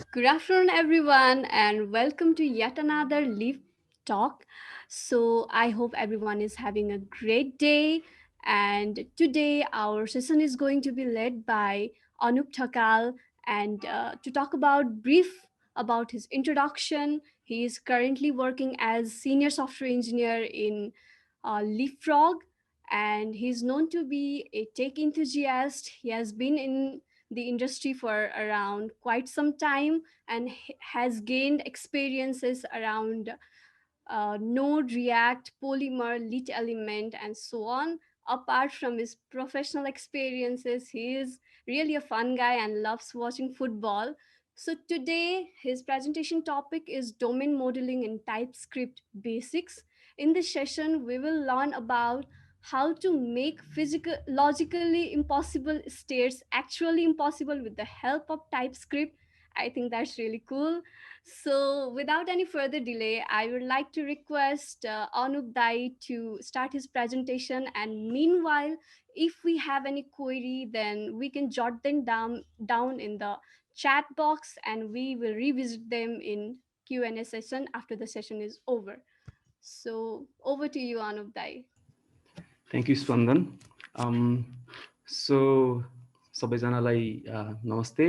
Good afternoon, everyone, and welcome to yet another Leaf Talk. So, I hope everyone is having a great day. And today, our session is going to be led by Anup Thakal. And to talk about brief about his introduction, he is currently working as senior software engineer in Leapfrog, and he's known to be a tech enthusiast. He has been in the industry for around quite some time and has gained experiences around Node, React, Polymer, Lit Element, and so on. Apart from his professional experiences, he is really a fun guy and loves watching football. So, today, his presentation topic is domain modeling in TypeScript basics. In this session, we will learn about how to make physical logically impossible states actually impossible with the help of TypeScript. I think that's really cool. So, without any further delay, I would like to request Anup Dai to start his presentation. And meanwhile, if we have any query, then we can jot them down in the chat box, and we will revisit them in Q&A session after the session is over. So, over to you, Anup Dai. Thank you, Spandan. Um, so, सबैजनालाई नमस्ते.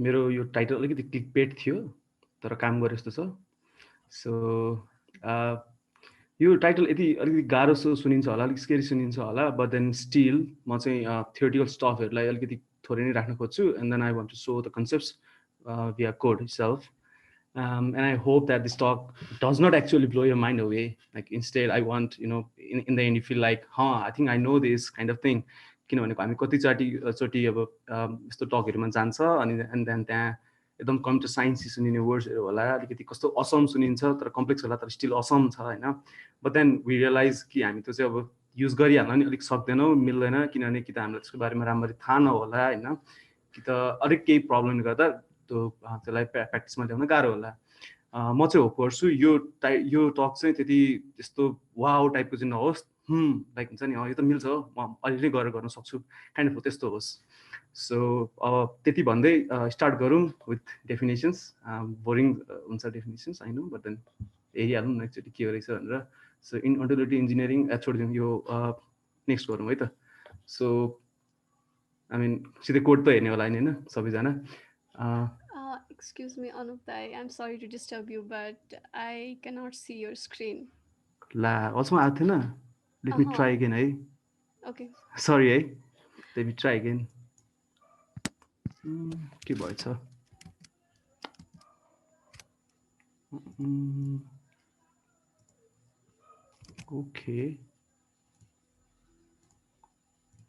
मेरो यो title अलिकति clickbait थियो तर काम गरे जस्तो छ. सो यो टाइटल यति अलिकति गाह्रो सुनिन्छ होला, अलिक स्केरी सुनिन्छ होला, बट देन स्टिल म चाहिँ थियोरिटिकल स्टफहरूलाई अलिकति थोरै नै राख्न खोज्छु. And then I want to show the concepts via code itself. And I hope that this talk does not actually blow your mind away. Like instead, I want, in the end, you feel like, I think I know this kind of thing. किनभने हामी कतिचोटि अब यस्तो टकहरूमा जान्छ अनि and then त्यहाँ एकदम computer science सुनिने वर्ड्सहरू होला, अलिकति कस्तो असम सुनिन्छ तर कम्प्लेक्स होला तर स्टिल असम छ होइन. बट देन वी रियलाइज कि हामी त्यो चाहिँ अब युज गरिहाल्न नि अलिक सक्दैनौँ, मिल्दैन, किनभने कि त हामीलाई त्यसको बारेमा राम्ररी थाहा नहोला होइन, कि त अलिक केही प्रब्लमले गर्दा त्यसलाई प्र्याक्टिसमा ल्याउन गाह्रो होला. म चाहिँ होप गर्छु यो टक चाहिँ त्यति त्यस्तो वाउ टाइपको चाहिँ नहोस्, लाइक हुन्छ नि यो त मिल्छ, म अलिअलि गरेर गर्न सक्छु काइन्ड अफ त्यस्तो होस्. सो अब त्यति भन्दै स्टार्ट गरौँ विथ डेफिनेसन्स. बोरिङ हुन्छ डेफिनेसन्स होइन, बट देन हेरिहालौँ न एकचोटि के रहेछ भनेर. सो इन अन्टोलोटी इन्जिनियरिङ छोडिदिउँ, यो नेक्स्ट गरौँ है त. सो आई मिन सिधै कोड त हेर्ने होला होइन सबैजना. Excuse me, Anup Dai. I'm sorry to disturb you, but I cannot see your screen. ला अझमा आएको थिएन. लेट मी ट्राई अगेन है. Okay. सरी है, लेट मी ट्राई अगेन. के भएछ? ओके,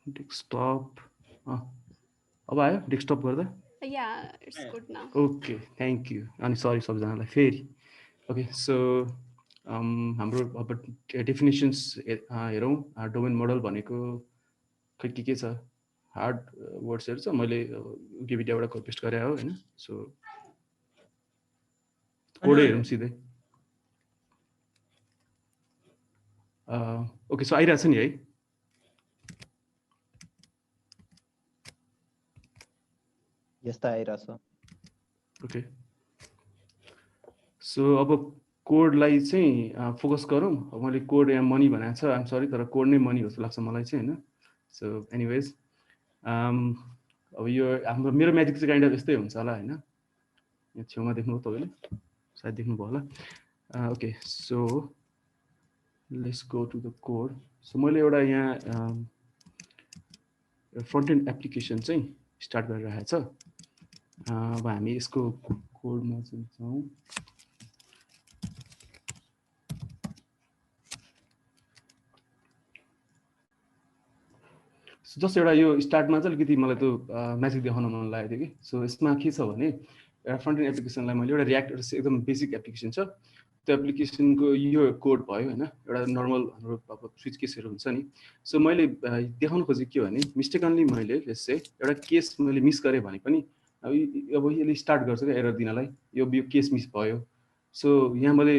डेस्कटप अब आयो डेस्कटप गर्दा? Yeah, it's good now. Okay, thank you. अनि सरी सबैजनालाई फेरि. ओके, सो हाम्रो अब डेफिनेसन्स हेरौँ. डोमेन मोडल भनेको खै के छ, हार्ड वर्ड्सहरू छ. मैले विकिपिडियाबाट कपी पेस्ट गरे हो होइन. सो कोडै हेरौँ सिधै. ओके, सो आइरहेछ नि है. यस्ता आइरहेछ. ओके, सो अब कोडलाई चाहिँ फोकस गरौँ. मैले कोड यहाँ मनी भनेको छ, आइम सरी, तर कोड नै मनी जस्तो लाग्छ मलाई चाहिँ होइन. सो एनिवेज, अब यो हाम्रो मेरो म्याजिक चाहिँ काइन्ड अफ यस्तै हुन्छ होला होइन. यहाँ छेउमा देख्नु तपाईँले सायद देख्नुभयो होला. Okay, so let's go to the code. So मैले एउटा यहाँ फ्रन्ट एन्ड एप्लिकेसन चाहिँ स्टार्ट गरिरहेको छ. अब हामी यसको कोडमा चाहिँ छौँ. जस्ट एउटा यो स्टार्टमा चाहिँ अलिकति मलाई त्यो म्याजिक देखाउन मन लागेको थियो कि. सो यसमा के छ भने एउटा फ्रन्ट एन्ड एप्लिकेसनलाई मैले एउटा रियाक्ट एकदम बेसिक एप्लिकेसन छ, त्यो एप्लिकेसनको यो कोड भयो होइन. एउटा नर्मल हाम्रो अब स्विच केसहरू हुन्छ नि. सो मैले देखाउनु खोजेको के भने मिस्टेकनली मैले यसै एउटा केस मैले मिस गरेँ भने पनि अब यसले स्टार्ट गर्छ क्या एरर दिनलाई, यो केस मिस भयो. सो यहाँ मैले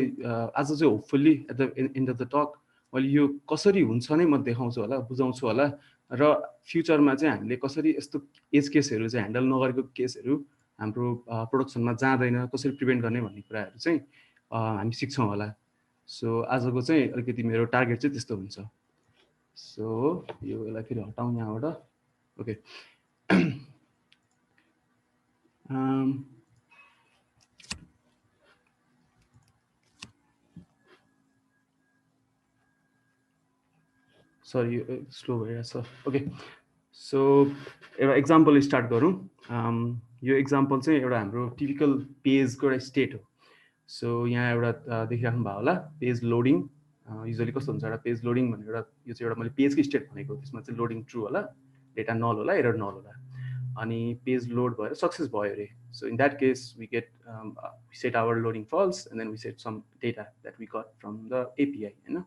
आज चाहिँ hopefully at the end of the talk मैले यो कसरी हुन्छ नै म देखाउँछु होला, बुझाउँछु होला. र फ्युचरमा चाहिँ हामीले कसरी यस्तो एज केसहरू चाहिँ ह्यान्डल नगरेको केसहरू हाम्रो प्रोडक्सनमा जाँदैन, कसरी प्रिभेन्ट गर्ने भन्ने कुराहरू चाहिँ हामी सिक्छौँ होला। सो आजको चाहिँ अलिकति मेरो टार्गेट चाहिँ त्यस्तो हुन्छ। सो यो यसलाई फेरि हटाउँ यहाँबाट। ओके, सरी स्लो भइरहेछ। ओके, सो एउटा इक्जाम्पल स्टार्ट गरौँ। यो इक्जाम्पल चाहिँ एउटा हाम्रो टिपिकल पेजको एउटा स्टेट हो। सो यहाँ एउटा देखिराख्नु भयो होला पेज लोडिङ। युजली कस्तो हुन्छ, एउटा पेज लोडिङ भनेर एउटा यो चाहिँ एउटा मैले पेजको स्टेट भनेको, त्यसमा चाहिँ लोडिङ ट्रु होला, डेटा नल होला, एरर नल होला। अनि पेज लोड भएर सक्सेस भयो अरे। So in that case we get we set our loading false and then we set some data that we got from the API, होइन,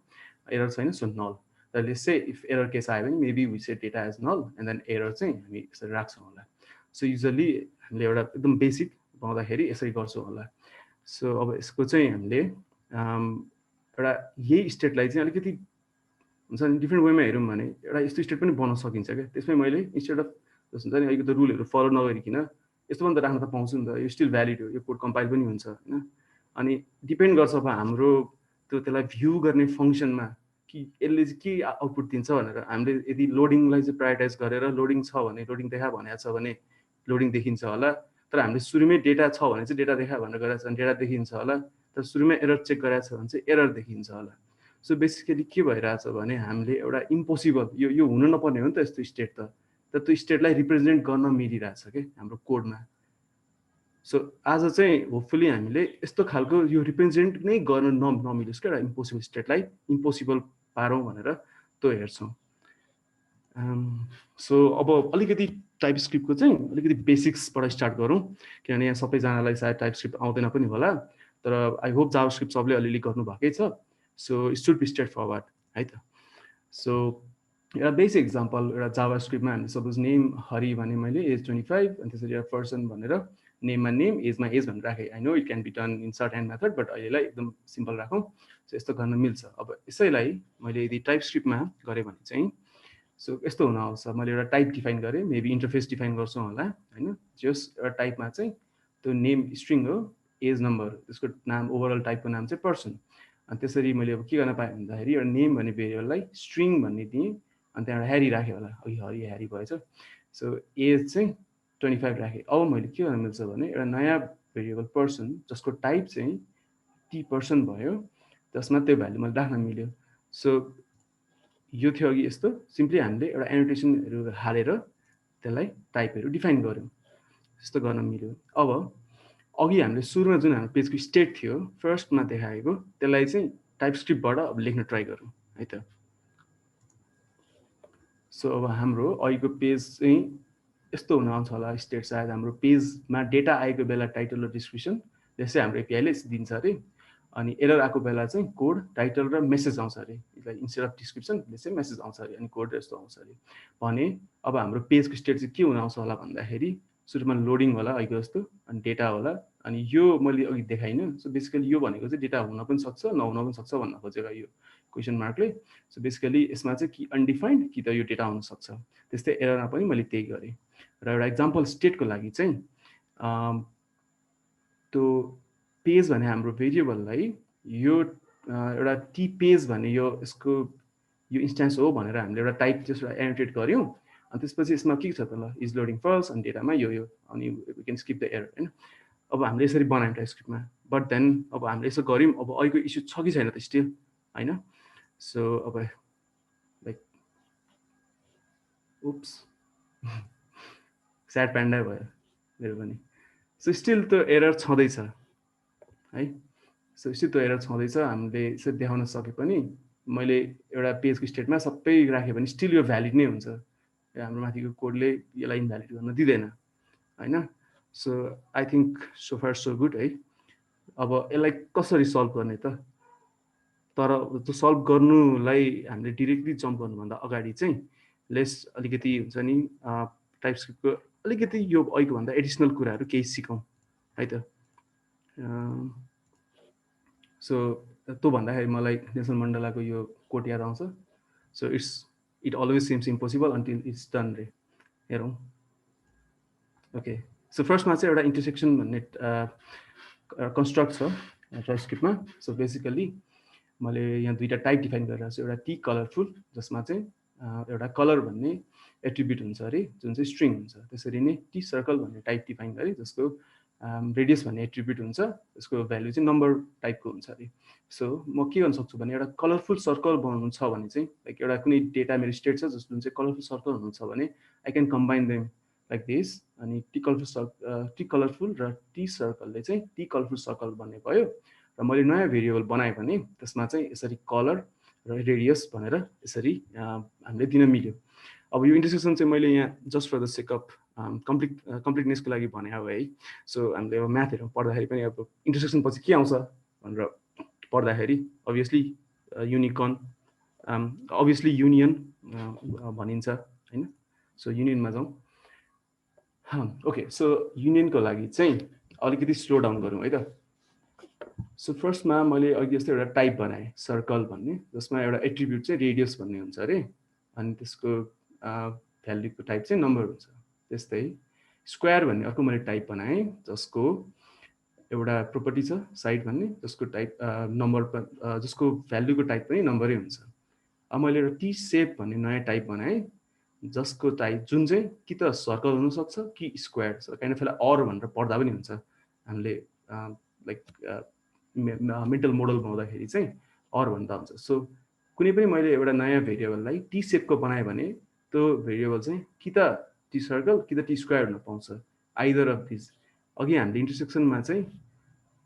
एरर छैन so null. र let's say if error case आयो भने maybe we set data as null and then error चाहिँ हामी यसरी राख्छौँ होला। सो युजली हामीले एउटा एकदम बेसिक पाउँदाखेरि यसरी गर्छौँ होला। सो अब यसको चाहिँ हामीले एउटा यही स्टेटलाई चाहिँ अलिकति हुन्छ नि डिफ्रेन्ट वेमा हेऱ्यौँ भने एउटा यस्तो स्टेट पनि बनाउन सकिन्छ क्या। त्यसमै मैले इन्स्टेड अफ जस्तो हुन्छ नि अलिकति रुलहरू फलो नगरिकन यस्तो पनि त राख्न त पाउँछु नि त, यो स्टिल भ्यालिड हो, यो कोड कम्पाइल पनि हुन्छ, होइन। अनि डिपेन्ड गर्छ अब हाम्रो त्यो त्यसलाई भ्यू गर्ने फङ्सनमा कि यसले चाहिँ के आउटपुट दिन्छ भनेर। हामीले यदि लोडिङलाई चाहिँ प्रायोरिटाइज गरेर लोडिङ छ भने लोडिङ देखा भनेको छ भने लोडिङ देखिन्छ होला, तर हामीले सुरुमै डेटा छ भने चाहिँ डेटा देखा भनेर गरेको छ भने डेटा देखिन्छ होला, तर सुरुमै एरर चेक गरेको छ भने चाहिँ एरर देखिन्छ होला। सो बेसिकली के भइरहेछ भने हामीले एउटा इम्पोसिबल यो हुन नपर्ने हो नि त यस्तो स्टेट त त्यो स्टेटलाई रिप्रेजेन्ट गर्न मिलिरहेछ क्या हाम्रो कोडमा। सो आज चाहिँ होपफुली हामीले यस्तो खालको यो रिप्रेजेन्ट नै गर्न नमिलोस् क्या, एउटा इम्पोसिबल स्टेटलाई इम्पोसिबल पारौँ भनेर त्यो हेर्छौँ। सो अब अलिकति टाइप स्क्रिप्टको चाहिँ अलिकति बेसिक्सबाट स्टार्ट गरौँ, किनभने यहाँ सबैजनालाई सायद टाइप स्क्रिप्ट आउँदैन पनि होला, तर आई होप जावा स्क्रिप्ट सबले अलिअलि गर्नुभएकै छ। So it should be straightforward है त। सो एउटा बेसिक इक्जाम्पल एउटा जावा स्क्रिप्टमा हामीले सपोज नेम हरि भने मैले एज 25 अनि त्यसरी एउटा पर्सन भनेर नेममा नेम एजमा एज भनेर राखेँ। I know it can be done in shorthand method, but अहिलेलाई एकदम सिम्पल राखौँ। सो यस्तो गर्न मिल्छ। अब यसैलाई मैले यदि टाइप स्क्रिप्टमा गरेँ भने चाहिँ सो यस्तो हुन आउँछ, मैले एउटा टाइप डिफाइन गरेँ, मेबी इन्टरफेस डिफाइन गर्छु होला, होइन। जस एउटा टाइपमा चाहिँ त्यो नेम स्ट्रिङ हो, एज नम्बर, त्यसको नाम ओभरअल टाइपको नाम चाहिँ पर्सन। अनि त्यसरी मैले अब के गर्न पाएँ भन्दाखेरि एउटा नेम भन्ने भेरिएबललाई स्ट्रिङ भन्ने दिएँ, अनि त्यहाँबाट ह्यारी राखेँ होला, अघि हरि ह्यारी भएछ। सो एज चाहिँ 25 राखेँ। अब मैले के गर्न मिल्छ भने एउटा नयाँ भेरिएबल पर्सन जसको टाइप चाहिँ टी पर्सन भयो, जसमा त्यो भ्यालु मैले राख्न मिल्यो। सो यो थियो अघि यस्तो सिम्पली हामीले एउटा एनोटेसनहरू हालेर त्यसलाई टाइपहरू डिफाइन गऱ्यौँ, यस्तो गर्न मिल्यो। अब अघि हामीले सुरुमा जुन हाम्रो पेजको स्टेट थियो फर्स्टमा देखाएको त्यसलाई चाहिँ टाइप स्क्रिप्टबाट अब लेख्न ट्राई गरौँ है त। सो अब हाम्रो अहिलेको पेज चाहिँ यस्तो हुन आउँछ होला स्टेट। सायद हाम्रो पेजमा डेटा आएको बेला टाइटल र डिस्क्रिप्सन त्यसै हाम्रो एपिआईले दिन्छ अरे, अनि एरर आएको बेला चाहिँ कोड टाइटल र मेसेज आउँछ अरे, लाइक इन्स्टेड अफ डिस्क्रिप्सन त्यसै मेसेज आउँछ अरे, अनि कोड यस्तो आउँछ अरे। भने अब हाम्रो पेजको स्टेट चाहिँ के हुन आउँछ होला भन्दाखेरि सुरुमा लोडिङ होला अहिलेको जस्तो, अनि डेटा होला, अनि यो मैले अघि देखाइनँ। सो बेसिकली यो भनेको चाहिँ डेटा हुन पनि सक्छ नहुन पनि सक्छ भन्न खोजेको यो क्वेसन मार्कले। सो बेसिकली यसमा चाहिँ कि अनडिफाइन्ड कि त यो डेटा हुनसक्छ। त्यस्तै एररमा पनि मैले त्यही गरेँ। र एउटा इक्जाम्पल स्टेटको लागि चाहिँ त्यो पेज भन्ने हाम्रो भेरिएबललाई यो एउटा टी पेज भन्ने यो यसको यो इन्स्ट्यान्स हो भनेर हामीले एउटा टाइप जस्तो एनोटेट गऱ्यौँ। अनि त्यसपछि यसमा के छ त ल इज लोडिङ फल्स अनि डेटामा यो अनि we can skip the error, होइन। अब हामीले यसरी बनायौँ टाइप स्क्रिप्टमा, बट देन अब हामीले यसो गऱ्यौँ, अब अहिलेको इस्यु छ कि छैन त स्टिल, होइन। सो अब लाइक उप्स स्याड प्यान्डा भयो मेरो पनि। सो स्टिल त्यो एरर छँदैछ है। सो स्टिल त्यो एरर छँदैछ। हामीले यसो देखाउन सके पनि मैले एउटा पेजको स्टेटमा सबै राखेँ भने स्टिल यो भ्यालिड नै हुन्छ, हाम्रो माथिको कोडले यसलाई इन्भ्यालिड गर्न दिँदैन, होइन। So I think so far so good है। अब यसलाई कसरी सल्भ गर्ने त, तर त्यो सल्भ गर्नुलाई हामीले डिरेक्टली जम्प गर्नुभन्दा अगाडि चाहिँ लेस अलिकति हुन्छ नि टाइप स्क्रिप्टको अलिकति यो अहिलेको भन्दा एडिसनल कुराहरू केही सिकौँ है त। सो त्यो भन्दाखेरि मलाई नेल्सन मण्डेलाको यो कोट याद आउँछ। So it's It always seems impossible until it's done रे हेरौँ ओके सो फर्स्टमा चाहिँ एउटा इन्टरसेक्सन भन्ने कन्स्ट्रक्ट छ ट्राइस्क्रिप्टमा सो बेसिकली मैले यहाँ दुईटा टाइप डिफाइन गरिरहेको छु एउटा टी कलरफुल जसमा चाहिँ एउटा कलर भन्ने एट्रिब्युट हुन्छ अरे जुन चाहिँ स्ट्रिङ हुन्छ त्यसरी नै टी सर्कल भन्ने टाइप डिफाइन गरेँ जसको रेडियस भन्ने एट्रिब्युट हुन्छ त्यसको भ्यालु चाहिँ नम्बर टाइपको हुन्छ अरे सो म के गर्न सक्छु भने एउटा कलरफुल सर्कल बनाउनु छ भने चाहिँ लाइक एउटा कुनै डेटा मेरो स्टेट छ जुन चाहिँ कलरफुल सर्कल हुनुहुन्छ भने I can combine them like this अनि टी कलरफुल र टी सर्कलले चाहिँ टी कलरफुल सर्कल भन्ने भयो र मैले नयाँ भेरिएबल बनाएँ भने त्यसमा चाहिँ यसरी कलर र रेडियस भनेर यसरी हामीले दिन मिल्यो अब यो इन्टरसेक्सन चाहिँ मैले यहाँ just for the sake of कम्प्लिटनेसको लागि भने हो है सो हामीले अब म्याथहरू पढ्दाखेरि पनि अब इन्टरसेक्सन पछि के आउँछ भनेर पढ्दाखेरि अभियसली युनियन भनिन्छ होइन सो युनियनमा जाउँ ओके सो युनियनको लागि चाहिँ अलिकति स्लो डाउन गरौँ है त सो फर्स्टमा मैले अघि जस्तै एउटा टाइप बनाएँ सर्कल भन्ने जसमा एउटा एट्रिब्युट चाहिँ रेडियस भन्ने हुन्छ अरे अनि त्यसको भ्याल्युको टाइप चाहिँ नम्बर हुन्छ त्यस्तै स्क्वायर भन्ने अर्को मैले टाइप बनाएँ जसको एउटा प्रोपर्टी छ साइड भन्ने जसको टाइप नम्बर जसको भ्याल्युको टाइप पनि नम्बरै हुन्छ अब मैले एउटा टी सेप भन्ने नयाँ टाइप बनाएँ जसको टाइप जुन चाहिँ कि त सर्कल हुनसक्छ कि स्क्वायर काइन्ड अफ अर भनेर पढ्दा पनि हुन्छ हामीले लाइक मेन्टल मोडल बनाउँदाखेरि चाहिँ अर भन्दा हुन्छ सो कुनै पनि मैले एउटा नयाँ भेरिएबललाई टी सेपको बनाएँ भने त्यो भेरिएबल चाहिँ कि त टी सर्कल कि त टी स्क्वायर हुन पाउँछ आइदर अफ दिस अघि हामीले इन्टरसेक्सनमा चाहिँ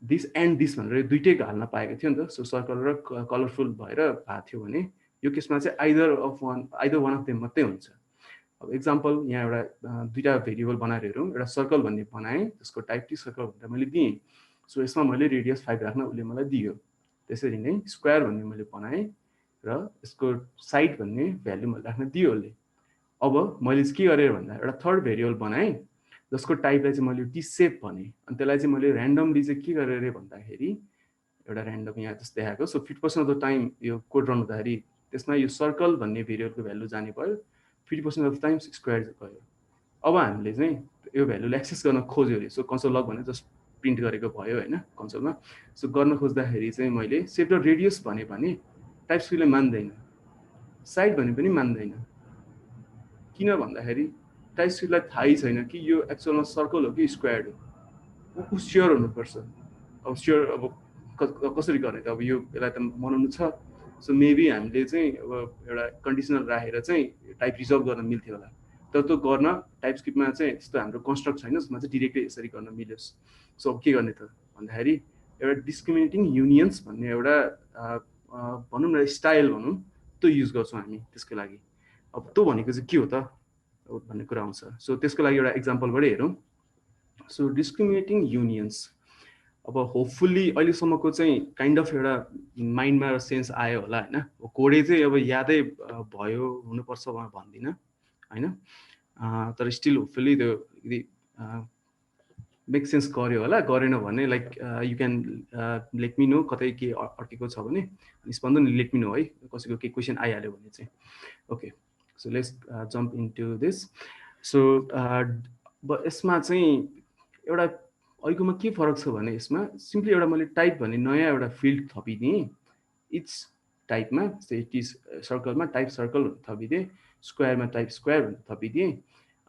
दिस एन्ड दिस भनेर दुइटै हाल्न पाएको थियो नि त सो सर्कल र कलरफुल भएर भएको थियो भने यो केसमा चाहिँ आइदर वान अफ देम मात्रै हुन्छ अब एक्जाम्पल यहाँ एउटा दुईवटा भेरिएबल बनाएर हेरौँ एउटा सर्कल भन्ने बनाएँ जसको टाइप टी सर्कल भनेर मैले दिएँ सो यसमा मैले रेडियस 5 राख्न उसले मलाई दियो त्यसरी नै स्क्वायर भन्ने मैले बनाएँ र यसको साइड भन्ने भ्याल्यु मैले राख्न दियो उसले अब मैले के गरेँ भन्दा एउटा थर्ड भेरिएबल बनाएँ जसको टाइपलाई चाहिँ मैले टी सेप भनेँ अनि त्यसलाई चाहिँ मैले ऱ्यान्डमली चाहिँ के गरेँ भन्दाखेरि एउटा ऱ्यान्डम यहाँ जस्तो देखाएको सो 50% अफ द टाइम यो कोड रन हुँदाखेरि त्यसमा यो सर्कल भन्ने भेरिएबलको भ्यालु जाने भयो 50% अफ टाइम स्क्वायर गयो अब हामीले चाहिँ यो भ्यालुलाई एक्सेस गर्न खोज्यो अरे सो कन्सोल लग भने जस्ट प्रिन्ट गरेको भयो होइन कन्सोलमा सो गर्न खोज्दाखेरि चाहिँ मैले सेभ द रेडियस भने टाइप स्क्रिप्टले मान्दैन साइड भने पनि मान्दैन किन भन्दाखेरि टाइप स्क्रिप्टलाई थाहै छैन कि यो एक्चुअलमा सर्कल हो कि स्क्वायर हो ऊ स्योर हुनुपर्छ अब स्योर अब कसरी गर्ने त अब यो यसलाई त बनाउनु छ सो मेबी हामीले चाहिँ अब एउटा कन्डिसनल राखेर चाहिँ टाइप रिजल्भ गर्न मिल्थ्यो होला तर त्यो गर्न टाइप स्क्रिप्टमा चाहिँ यस्तो हाम्रो कन्स्ट्रक्ट छैन जसमा चाहिँ डिरेक्टली यसरी गर्न मिलोस् सो अब के गर्ने त भन्दाखेरि एउटा डिस्क्रिमिनेटिङ युनियन्स भन्ने एउटा भनौँ न स्टाइल भनौँ त्यो युज गर्छौँ हामी त्यसको लागि अब त्यो भनेको चाहिँ के हो त भन्ने कुरा आउँछ सो त्यसको लागि एउटा एक्जाम्पलबाटै हेरौँ सो डिस्क्रिमिनेटिङ युनियन्स अब होपफुल्ली अहिलेसम्मको चाहिँ काइन्ड अफ एउटा माइन्डमा सेन्स आयो होला होइन कोडै चाहिँ अब यादै भयो हुनुपर्छ भन्दिनँ होइन तर स्टिल होपफुल्ली त्यो यदि मेक सेन्स गर्यो होला गरेन भने like you can let me know कतै के अड्केको छ भने स्पन्दन लेट मी नो है कसैको केही क्वेसन आइहाल्यो भने चाहिँ okay so let's jump into this so यसमा चाहिँ एउटा अहिलेकोमा के फरक छ भने यसमा सिम्पली एउटा मैले टाइप भन्ने नयाँ एउटा फिल्ड थपिदिएँ इट्स टाइपमा टी सर्कलमा टाइप सर्कल थपिदिएँ स्क्वायरमा टाइप स्क्वायर भनेर थपिदिएँ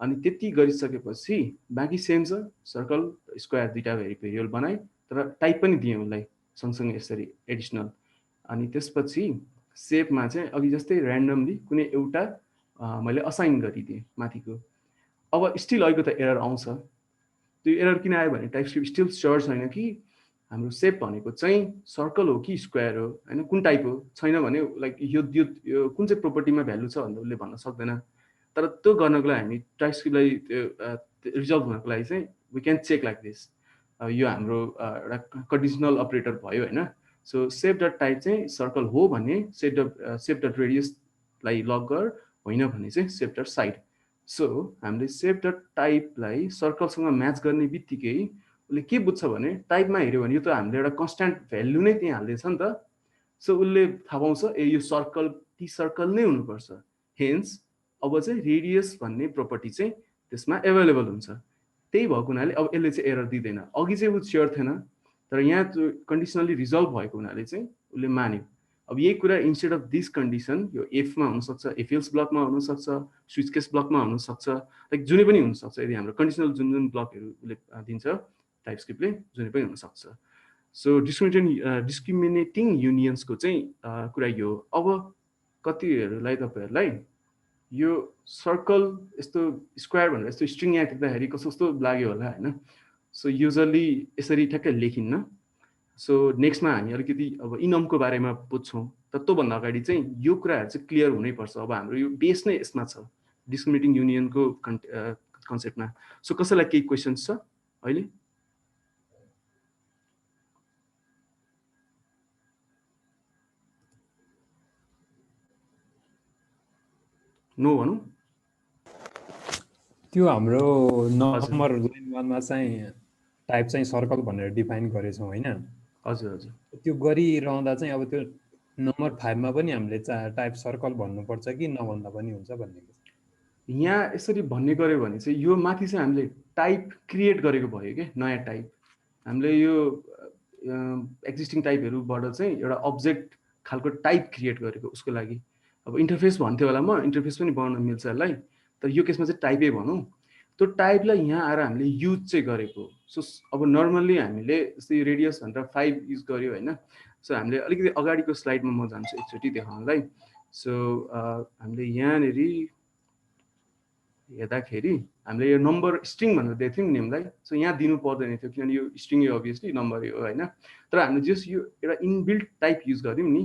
अनि त्यति गरिसकेपछि बाँकी सेम छ सर्कल स्क्वायर दुईवटा भेरिएबल बनाएँ तर टाइप पनि दिएँ उसलाई सँगसँगै यसरी एडिसनल अनि त्यसपछि सेपमा चाहिँ अघि जस्तै ऱ्यान्डमली कुनै एउटा मैले असाइन गरिदिएँ माथिको अब स्टिल अहिलेको त एरर आउँछ त्यो एरर किन आयो भने टाइपस्क्रिप्ट स्टिल स्योर छैन कि हाम्रो सेप भनेको चाहिँ सर्कल हो कि स्क्वायर हो होइन कुन टाइप हो छैन भने लाइक यो कुन चाहिँ प्रोपर्टीमा भ्यालु छ भनेर उसले भन्न सक्दैन तर त्यो गर्नको लागि हामी टाइपस्क्रिप्टलाई त्यो रिजल्भ हुनको लागि चाहिँ we can check like this यो हाम्रो एउटा कन्डिसनल अपरेटर भयो होइन सो सेप डट टाइप चाहिँ सर्कल हो भने सेप डट रेडियसलाई लक गर होइन भने चाहिँ सेप डट साइड सो हामीले सेप डट टाइपलाई सर्कलसँग म्याच गर्ने बित्तिकै उसले के बुझ्छ भने टाइपमा हेऱ्यो भने यो त हामीले एउटा कन्स्ट्यान्ट भ्यालु नै त्यहाँ हाल्दैछ नि त सो उसले थाहा पाउँछ ए यो सर्कल टी सर्कल नै हुनुपर्छ हेन्स अब चाहिँ रेडियस भन्ने प्रपर्टी चाहिँ त्यसमा एभाइलेबल हुन्छ। त्यही भएको हुनाले अब यसले चाहिँ एरर दिँदैन। अघि चाहिँ ऊ स्योर थिएन, तर यहाँ त्यो कन्डिसनली रिजल्भ भएको हुनाले चाहिँ उसले मान्यो। अब यही कुरा इन्स्टेड अफ दिस कन्डिसन यो एफमा हुनसक्छ, एफएल्स ब्लकमा हुनसक्छ, स्विच केस ब्लकमा हुनसक्छ, लाइक जुनै पनि हुनसक्छ। यदि हाम्रो कन्डिसनल जुन जुन ब्लकहरू उसले दिन्छ टाइपस्क्रिप्टले जुनै पनि हुनसक्छ। सो डिस्क्रिमिनेटिङ युनियन्सको चाहिँ कुरा यो हो। अब कतिहरूलाई तपाईँहरूलाई यो सर्कल यस्तो स्क्वायर भनेर यस्तो स्ट्रिङ यहाँ देख्दाखेरि कस्तो कस्तो लाग्यो होला होइन। सो युजली यसरी ठ्याक्कै लेखिन्न। सो नेक्स्टमा हामी अलिकति अब इनमको बारेमा बुझ्छौँ, तर त्योभन्दा अगाडि चाहिँ यो कुराहरू चाहिँ क्लियर हुनैपर्छ। अब हाम्रो यो बेस नै यसमा छ डिस्क्रिमिनेटिङ युनियनको कन्सेप्टमा। सो कसैलाई केही क्वेसन्स छ अहिले? नो भनौँ? त्यो हाम्रो नम्बर लाइन 1 मा चाहिँ टाइप चाहिँ सर्कल भनेर डिफाइन गरेछौँ होइन? हजुर हजुर। त्यो गरिरहँदा चाहिँ अब त्यो नम्बर 5 मा पनि हामीले टाइप सर्कल भन्नुपर्छ कि नभन्दा पनि हुन्छ भन्ने। यहाँ यसरी भन्ने गऱ्यो भने चाहिँ यो माथि चाहिँ हामीले टाइप क्रिएट गरेको भयो कि नयाँ टाइप। हामीले यो एक्जिस्टिङ टाइपहरूबाट चाहिँ एउटा अब्जेक्ट खालको टाइप क्रिएट गरेको उसको लागि। अब इन्टरफेस भन्थ्यो होला, म इन्टरफेस पनि बनाउन मिल्छ यसलाई, तर यो केसमा चाहिँ टाइपै भनौँ। त्यो टाइपलाई यहाँ आएर हामीले युज चाहिँ गरेको। सो अब नर्मल्ली हामीले जस्तै रेडियस भनेर 5 युज गऱ्यो होइन। सो हामीले अलिकति अगाडिको स्लाइडमा म जान्छु एकचोटि देखाउनलाई। सो हामीले यहाँनिर हेर्दाखेरि हामीले यो नम्बर स्ट्रिङ भनेर दिएको थियौँ नेमलाई। सो यहाँ दिनु पर्दैन थियो किनभने यो स्ट्रिङ हो अभियसली, नम्बर हो होइन। तर हामीले जस्ट यो एउटा इनबिल्ट टाइप युज गऱ्यौँ नि,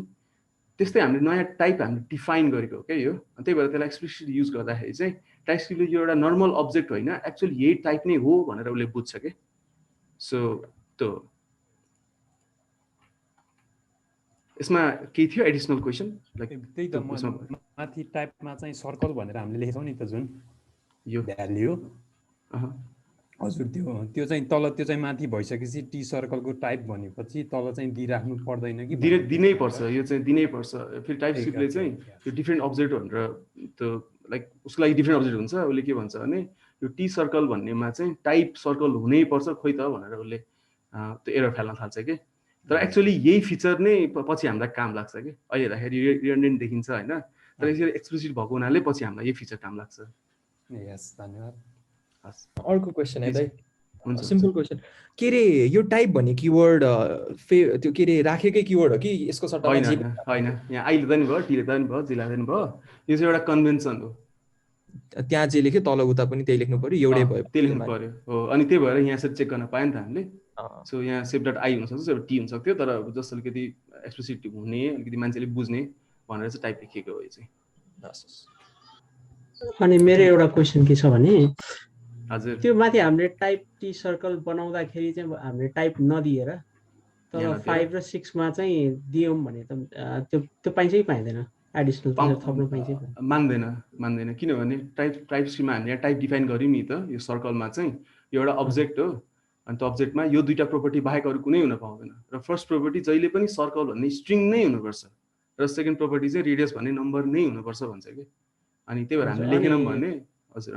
त्यस्तै हामीले नयाँ टाइप हामीले डिफाइन गरेको हो क्या यो। त्यही भएर त्यसलाई एक्सप्लिसिट युज गर्दाखेरि चाहिँ टाइपस्क्रिप्टले यो एउटा नर्मल अब्जेक्ट होइन, एक्चुअली यही टाइप नै हो भनेर उसले बुझ्छ कि। सो त्यो यसमा केही थियो एडिसनल क्वेसन? लाइक त्यही त माथि टाइपमा चाहिँ सर्कल भनेर हामीले लेखेछौँ नि त जुन यो भ्याल्यु। हजुर त्यो चाहिँ तल त्यो चाहिँ माथि भइसकेपछि टी सर्कलको टाइप भनेपछि तल चाहिँ दिइराख्नु पर्दैन कि? दिनै पर्छ, यो चाहिँ दिनै पर्छ। फेरि टाइपस्क्रिप्टले चाहिँ यो डिफ्रेन्ट अब्जेक्ट भनेर त्यो लाइक उसको लागि डिफ्रेन्ट अब्जेक्ट हुन्छ। उसले के भन्छ भने यो टी सर्कल भन्नेमा चाहिँ टाइप सर्कल हुनै पर्छ खोइ त भनेर उसले त्यो एरर फाल्न थाल्छ कि। तर एक्चुअली यही फिचर नै पछि हामीलाई काम लाग्छ कि। अहिले हेर्दाखेरि रिडन्डेन्ट देखिन्छ होइन, तर यसरी एक्सप्लिसिट भएको हुनाले पछि हामीलाई यही फिचर काम लाग्छ। यस, धन्यवाद। अर्को क्वेसन है दाइ, सिम्पल क्वेसन। के अरे यो टाइप भन्ने किवर्ड त्यो के अरे राखेकै किवर्ड हो कि यसको सट्टामा? होइन, यहाँ आइले त नि भयो, टीले त नि भयो, जिला पनि भयो। यो चाहिँ एउटा कन्भेन्सन हो। त्यहाँ जे लेख्यो तल उता पनि त्यही लेख्नु पर्यो, एउटै भयो त्यही लेख्नु पर्यो हो। अनि त्यही भएर यहाँ यसरी चेक गर्न पायो नि त हामीले। सो यहाँ सेभ डट आई हुनसक्छ, सेभ टी हुनसक्थ्यो, तर जस्ट अलिकति एक्सप्लिसिट हुने, अलिकति मान्छेले बुझ्ने भनेर चाहिँ टाइप लेखेको हो यो चाहिँ। अनि मेरो एउटा क्वेसन के छ भने हजुर त्यो माथि हामीले टाइप टी सर्कल बनाउँदाखेरि चाहिँ हामीले टाइप नदिएर तर 5 र 6 मा चाहिँ दियौँ भने त त्यो पाइन्छ कि पाइँदैन? एडिसनल थप्न पाइन्छ? मान्दैन किनभने टाइपस्क्रिप्टमा हामीले यहाँ टाइप डिफाइन गऱ्यौँ नि त। यो सर्कलमा चाहिँ यो एउटा अब्जेक्ट हो, अनि त्यो अब्जेक्टमा यो दुईवटा प्रोपर्टी बाहेक अरू कुनै हुन पाउँदैन। र फर्स्ट प्रोपर्टी जहिले पनि सर्कल भन्ने स्ट्रिङ नै हुनुपर्छ, र सेकेन्ड प्रोपर्टी चाहिँ रेडियस भन्ने नम्बर नै हुनुपर्छ भन्छ कि। अनि त्यही भएर हामीले लेखेनौँ भने हजुर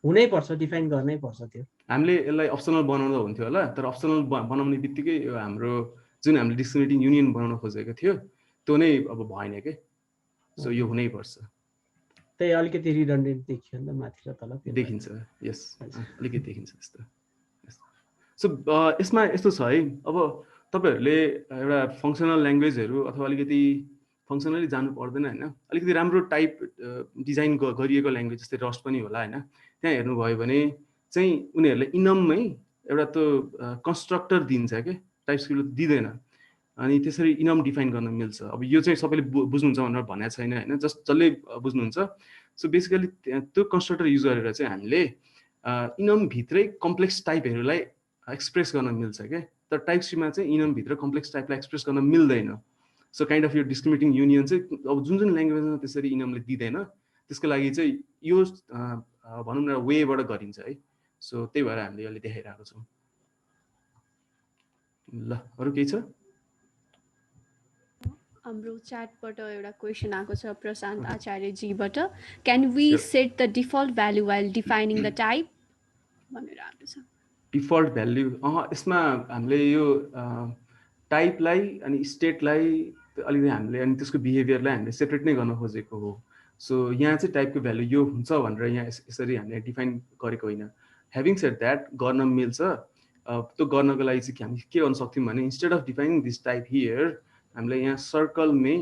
हुनै पर्छ, डिफाइन गर्नै पर्छ। त्यो हामीले यसलाई अप्सनल बनाउँदा हुन्थ्यो होला, तर अप्सनल बनाउने बित्तिकै यो हाम्रो जुन हामीले डिस्क्रिमिनेटिङ युनियन बनाउन खोजेको थियो त्यो नै अब भएन कि। सो यो हुनै पर्छ। त्यही अलिकति रिडन्डेन्ट देखियो नि त माथि र तल देखिन्छ। यस, अलिकति देखिन्छ त्यस्तो। सो यसमा यस्तो छ है, अब तपाईँहरूले एउटा फङ्सनल ल्याङ्ग्वेजहरू अथवा अलिकति फङ्सनली जानु पर्दैन होइन, अलिकति राम्रो टाइप डिजाइन गरिएको ल्याङ्ग्वेज जस्तै रस्ट पनि होला होइन। त्यहाँ हेर्नुभयो भने चाहिँ उनीहरूले इनममै एउटा त्यो कन्स्ट्रक्टर दिन्छ क्या, टाइपस्क्रिप्टले दिँदैन। अनि त्यसरी इनम डिफाइन गर्न मिल्छ। अब यो चाहिँ सबैले बुझ्नुहुन्छ भनेर भनेको छैन होइन, जस्ट जसले बुझ्नुहुन्छ। सो बेसिकली त्यो कन्स्ट्रक्टर युज गरेर चाहिँ हामीले इनमभित्रै कम्प्लेक्स टाइपहरूलाई एक्सप्रेस गर्न मिल्छ क्या। तर टाइपस्क्रिप्टमा चाहिँ इनमभित्र कम्प्लेक्स टाइपलाई एक्सप्रेस गर्न मिल्दैन। सो काइन्ड अफ यो डिस्क्रिमिनेटिङ युनियन चाहिँ अब जुन ल्याङ्ग्वेजमा त्यसरी इनमले दिँदैन त्यसको लागि चाहिँ यो भनौँ न वेबाट गरिन्छ है। सो त्यही भएर हामीले अहिले देखाइरहेको छौँ। ल अरू केही छ? हाम्रो च्याटबाट एउटा क्वेसन आएको छ प्रशान्त आचार्यजीबाट, can we set the default value while defining the type भनेर आएको छ। डिफल्ट भ्याल्यु यसमा हामीले यो टाइपलाई अनि स्टेटलाई अलिकति हामीले अनि त्यसको बिहेभियरलाई हामीले सेपरेट नै गर्न खोजेको हो। सो यहाँ चाहिँ टाइपको भ्यालु यो हुन्छ भनेर यहाँ यसरी हामीले डिफाइन गरेको होइन। ह्याभिङ सेड द्याट गर्न मिल्छ। त्यो गर्नको लागि चाहिँ हामी के गर्न सक्थ्यौँ भने instead of defining this type here हामीले यहाँ सर्कलमै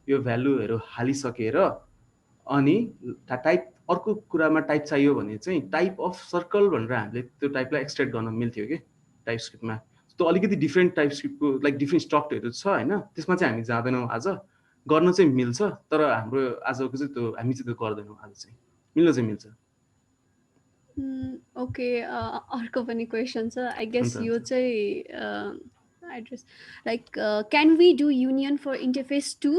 यो भ्यालुहरू हालिसकेर अनि टाइप अर्को कुरामा टाइप चाहियो भने चाहिँ टाइप अफ सर्कल भनेर हामीले त्यो टाइपलाई एक्सट्र्याक्ट गर्न मिल्थ्यो कि टाइप स्क्रिप्टमा। त्यो अलिकति डिफ्रेन्ट टाइप स्क्रिप्टको लाइक डिफ्रेन्ट स्ट्रक्चरहरू छ होइन, त्यसमा चाहिँ हामी जाँदैनौँ आज। गर्न चाहिँ मिल्छ तर हाम्रो आजको चाहिँ त्यो हामी चाहिँ त्यो गर्दैनौँ आज चाहिँ। मिल्न चाहिँ मिल्छ। ओके, अर्को पनि क्वेसन छ आई गेस यो चाहिँ address like can we do union for interface too?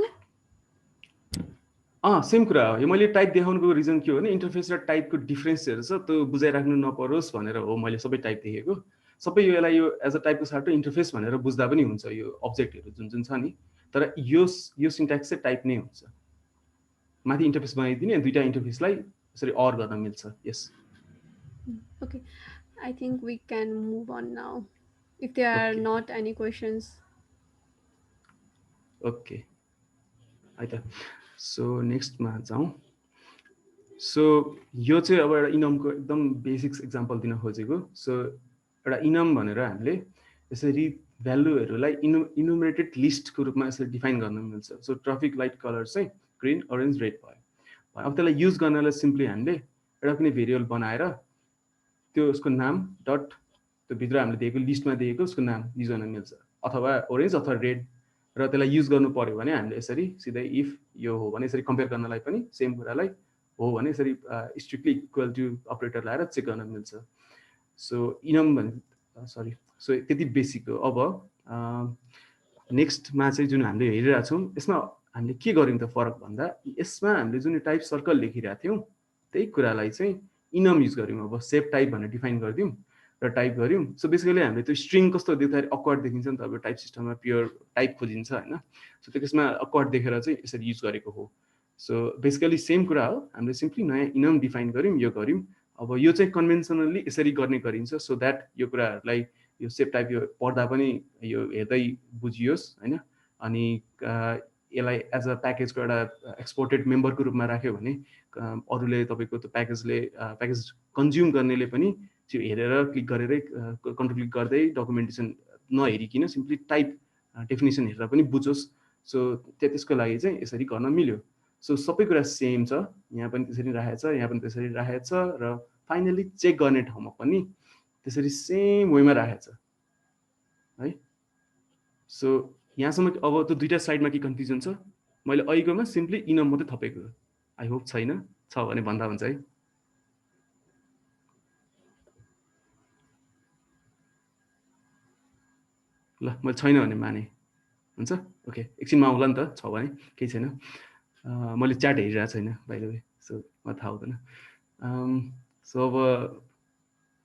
Same कुरा हो। यो मैले टाइप देखाउनुको रिजन के हो भने इन्टरफेस र टाइपको डिफ्रेन्सहरू छ त्यो बुझाइराख्नु नपरोस् भनेर हो मैले सबै टाइप देखेको। सबै यसलाई यो एज अ टाइपको साटो इन्टरफेस भनेर बुझ्दा पनि हुन्छ यो अब्जेक्टहरू जुन जुन छ नि, तर यो सिन्ट्याक्स चाहिँ टाइप नै हुन्छ। माथि इन्टरफेस बनाइदिने दुईटा इन्टरफेसलाई यसरी अर गर्न मिल्छ। Yes okay, I think we can move on now if there are not any questions. Okay है त। सो नेक्स्टमा जाउँ। सो यो चाहिँ अब एउटा इनमको एकदम बेसिक्स इक्जाम्पल दिन खोजेको। सो एउटा इनम भनेर हामीले यसरी भ्यालुहरूलाई इनुमरेटेड लिस्टको रूपमा यसरी डिफाइन गर्न मिल्छ। सो ट्राफिक लाइट कलर चाहिँ ग्रिन अरेन्ज रेड भयो। अब त्यसलाई युज गर्नलाई सिम्पली हामीले एउटा कुनै भेरिएबल बनाएर त्यो उसको नाम डट त्यो भित्र हामीले दिएको लिस्टमा दिएको उसको नाम युज गर्न मिल्छ, अथवा ओरेन्ज अथवा रेड। र त्यसलाई युज गर्नु पर्यो भने हामीले यसरी सिधै इफ यो हो भने यसरी कम्पेयर गर्नलाई पनि सेम कुरालाई हो भने यसरी स्ट्रिक्टली इक्वल टु अपरेटर लगाएर चेक गर्न मिल्छ। सो इनम भने सो त्यति बेसिक हो। अब नेक्स्टमा चाहिँ जुन हामीले हेरिरहेको छौँ यसमा हामीले के गर्यौँ त फरक भन्दा यसमा हामीले जुन टाइप सर्कल लेखिरहेको थियौँ त्यही कुरालाई चाहिँ इनम युज गऱ्यौँ। अब सेप टाइप भनेर डिफाइन गरिदिउँ र टाइप गऱ्यौँ। सो बेसिकली हामीले त्यो स्ट्रिङ कस्तो देख्दाखेरि अक्वर्ड देखिन्छ नि त, अब टाइप सिस्टममा प्योर टाइप खोजिन्छ होइन। सो त्यसमा अक्वर्ड देखेर चाहिँ यसरी युज गरेको हो। सो बेसिकली सेम कुरा हो, हामीले सिम्पली नयाँ इनम डिफाइन गऱ्यौँ, यो गऱ्यौँ। अब यो चाहिँ कन्भेन्सनली यसरी गर्ने गरिन्छ सो द्याट यो कुराहरूलाई यो सेप टाइप यो पढ्दा पनि यो हेर्दै बुझियोस् होइन। अनि यसलाई एज अ प्याकेजको एउटा एक्सपोर्टेड मेम्बरको रूपमा राख्यो भने अरूले तपाईँको त्यो प्याकेज कन्ज्युम गर्नेले पनि त्यो हेरेर क्लिक गरेरै कन्ट्रोल क्लिक गर्दै डकुमेन्टेसन नहेरिकन सिम्पली टाइप डेफिनेसन हेरेर पनि बुझोस्। सो त्यसको लागि चाहिँ यसरी गर्न मिल्यो। सो सबै कुरा सेम छ, यहाँ पनि त्यसरी राखेको छ, यहाँ पनि त्यसरी राखेको छ, र फाइनली चेक गर्ने ठाउँमा पनि त्यसरी सेम वेमा राखेको छ है। सो यहाँसम्म अब त्यो दुईवटा साइडमा के कन्फ्युजन छ? मैले अहिलेकोमा सिम्पली इनम मात्रै थपेको, आई होप छैन, छ भने भन्दा हुन्छ है। ल मैले छैन भने माने हुन्छ। ओके, एकछिनमा आउँला नि त, छ भने केही छैन। मैले च्याट हेरिरहेको छैन बाइ द वे, सो मलाई थाहा हुँदैन। सो अब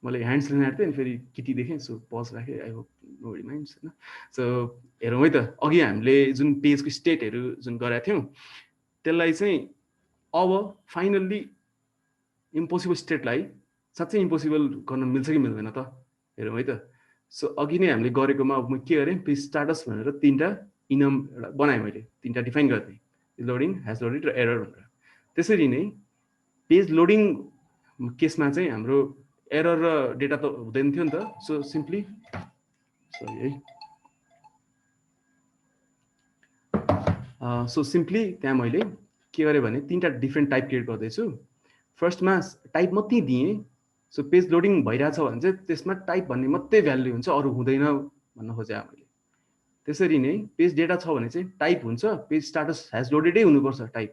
मैले ह्यान्ड्स लिन आँटेँ अनि फेरि किटी देखेँ, सो पज राखेँ। आई होप नो रिमाइन्ड्स होइन। सो हेरौँ है त, अघि हामीले जुन पेजको स्टेटहरू जुन गरेका थियौँ त्यसलाई चाहिँ अब फाइनल्ली इम्पोसिबल स्टेटलाई साँच्चै इम्पोसिबल गर्न मिल्छ कि मिल्दैन त, हेरौँ है त। सो अघि नै हामीले गरेकोमा अब म के गरेँ, पेज स्टाटस भनेर तिनवटा इनम एउटा बनाएँ, मैले तिनवटा डिफाइन गरिदिएँ, लोडिङ, ह्याज लोडेड र एरर भनेर। त्यसरी नै पेज लोडिङ केसमा चाहिँ हाम्रो एरर र डेटा त हुँदैन थियो नि त। सो सिम्पली सरी है, सो सिम्पली त्यहाँ मैले के गरेँ भने तिनवटा डिफ्रेन्ट टाइप क्रिएट गर्दैछु। फर्स्टमा टाइप मात्रै दिएँ। सो पेज लोडिङ भइरहेछ भने चाहिँ त्यसमा टाइप भन्ने मात्रै भ्याल्यु हुन्छ, अरू हुँदैन भन्न खोजेँ मैले। त्यसरी नै पेज डेटा छ भने चाहिँ टाइप हुन्छ, पेज स्टाटस ह्याज लोडेडै हुनुपर्छ टाइप।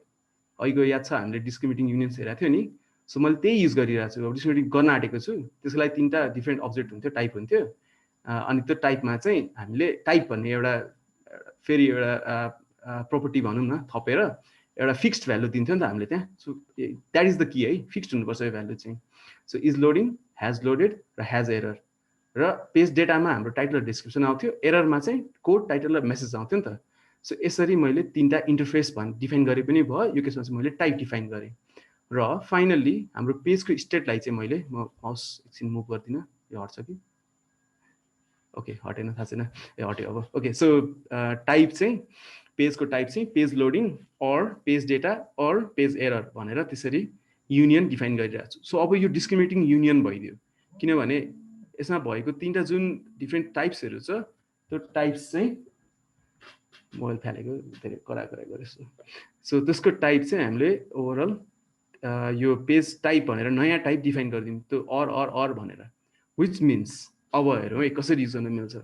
अहिलेको याद छ हामीले डिस्क्रिमिनेटिङ युनियन्स हेरेको थियो नि, सो मैले त्यही युज गरिरहेको छु। अब डिस्क्रिमिनेटिङ गर्न आँटेको छु, त्यसको लागि तिनवटा डिफ्रेन्ट अब्जेक्ट हुन्थ्यो, टाइप हुन्थ्यो। अनि त्यो टाइपमा चाहिँ हामीले टाइप भन्ने एउटा फेरि एउटा प्रोपर्टी भनौँ न थपेर एउटा फिक्स्ड भ्यालु दिन्थ्यो नि त हामीले त्यहाँ। So that is the key है, फिक्स्ड हुनुपर्छ यो भ्यालु चाहिँ। सो इज लोडिङ, ह्याज लोडेड र ह्याज एरर। र पेज डेटामा हाम्रो टाइटल र डिस्क्रिप्सन आउँथ्यो, एररमा चाहिँ कोड, टाइटल र मेसेज आउँथ्यो नि त। सो यसरी मैले तीनटा इन्टरफेस डिफाइन गरे पनि भयो। यो केसमा चाहिँ मैले टाइप डिफाइन गरेँ र फाइनल्ली हाम्रो पेजको स्टेटलाई चाहिँ मैले म माउस एकछिन मुभ गर्दिनँ, यो हट्छ कि ओके हटेन, थाहा छैन, ए हट्यो अब। ओके सो टाइप चाहिँ पेजको टाइप चाहिँ page loading or page data or page error भनेर त्यसरी युनियन डिफाइन गरिरहेको छु। सो अब यो डिस्क्रिमिनेटिङ युनियन भइदियो, किनभने यसमा भएको तीनटा जुन डिफ्रेन्ट टाइप्सहरू छ त्यो टाइप्स चाहिँ मोबाइल फ्यालेको धेरै कराई गरेछु। सो त्यसको टाइप चाहिँ हामीले ओभरअल यो पेज टाइप भनेर नयाँ टाइप डिफाइन गरिदिउँ, त्यो अर भनेर, विच मिन्स अब हेरौँ है कसरी युज गर्न मिल्छ।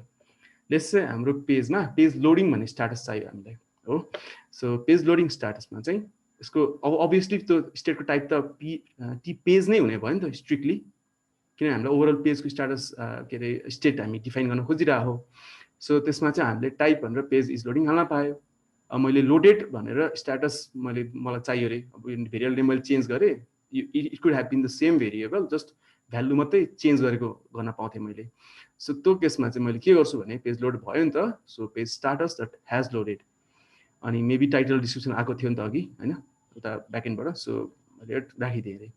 लेट्स चाहिँ हाम्रो पेजमा पेज लोडिङ भन्ने स्ट्याटस चाहियो हामीलाई हो। सो पेज लोडिङ स्ट्याटसमा चाहिँ यसको अब अभियसली त्यो स्टेटको टाइप त टी पेज नै हुने भयो नि त स्ट्रिक्टली, किन हामीलाई ओभरअल पेजको स्ट्याटस के अरे स्टेट हामी डिफाइन गर्न खोजिरहेको हो। सो त्यसमा चाहिँ हामीले टाइप भनेर पेज इज लोडिङ हाल्न पायो। मैले लोडेड भनेर स्ट्याटस मलाई चाहियो अरे, अब यो भेरिएबल नेम मैले चेन्ज गरेँ, it could have been the same variable, just value मात्रै चेन्ज गरेको गर्न पाउँथेँ मैले। सो त्यो केसमा चाहिँ मैले के गर्छु भने पेज लोड भयो नि त, so page status that has loaded, अनि मेबी टाइटल डिस्क्रिप्सन आएको थियो नि त अघि होइन उता ब्याकएन्डबाट, सो मैले राखिदिएँ अरे।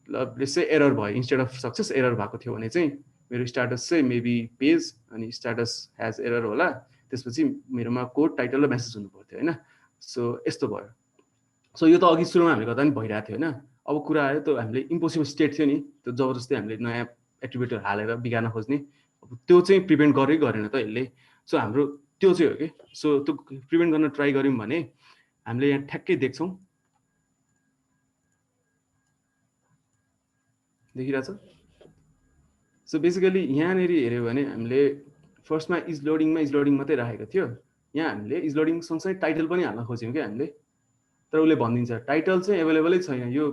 ल यसै एरर भयो, इन्स्टेड अफ सक्सेस एरर भएको थियो भने चाहिँ मेरो स्ट्याटस चाहिँ मेबी पेज अनि स्ट्याटस ह्याज एरर होला, त्यसपछि मेरोमा कोड टाइटल र मेसेज हुनु पर्थ्यो होइन। सो यस्तो भयो। सो यो त अघि सुरुमा हामीले गर्दा पनि भइरहेको थियो होइन। अब कुरा आयो त्यो हामीले इम्पोसिबल स्टेट थियो नि, त्यो जबरजस्ती हामीले नयाँ एट्रिब्युटहरू हालेर बिगार्न खोज्ने, अब त्यो चाहिँ प्रिभेन्ट गरेकै गरेन त यसले। सो हाम्रो त्यो चाहिँ हो कि, सो त्यो प्रिभेन्ट गर्न ट्राई गऱ्यौँ भने हामीले यहाँ ठ्याक्कै देख्छौँ, देखिरहेछ। सो बेसिकली यहाँनिर हेऱ्यो भने हामीले फर्स्टमा इज लोडिङ मात्रै राखेको थियो, यहाँ हामीले इज लोडिङ सँगसँगै टाइटल पनि हाल्न खोज्यौँ क्या हामीले, तर उसले भनिदिन्छ टाइटल चाहिँ एभाइलेबलै छैन। यो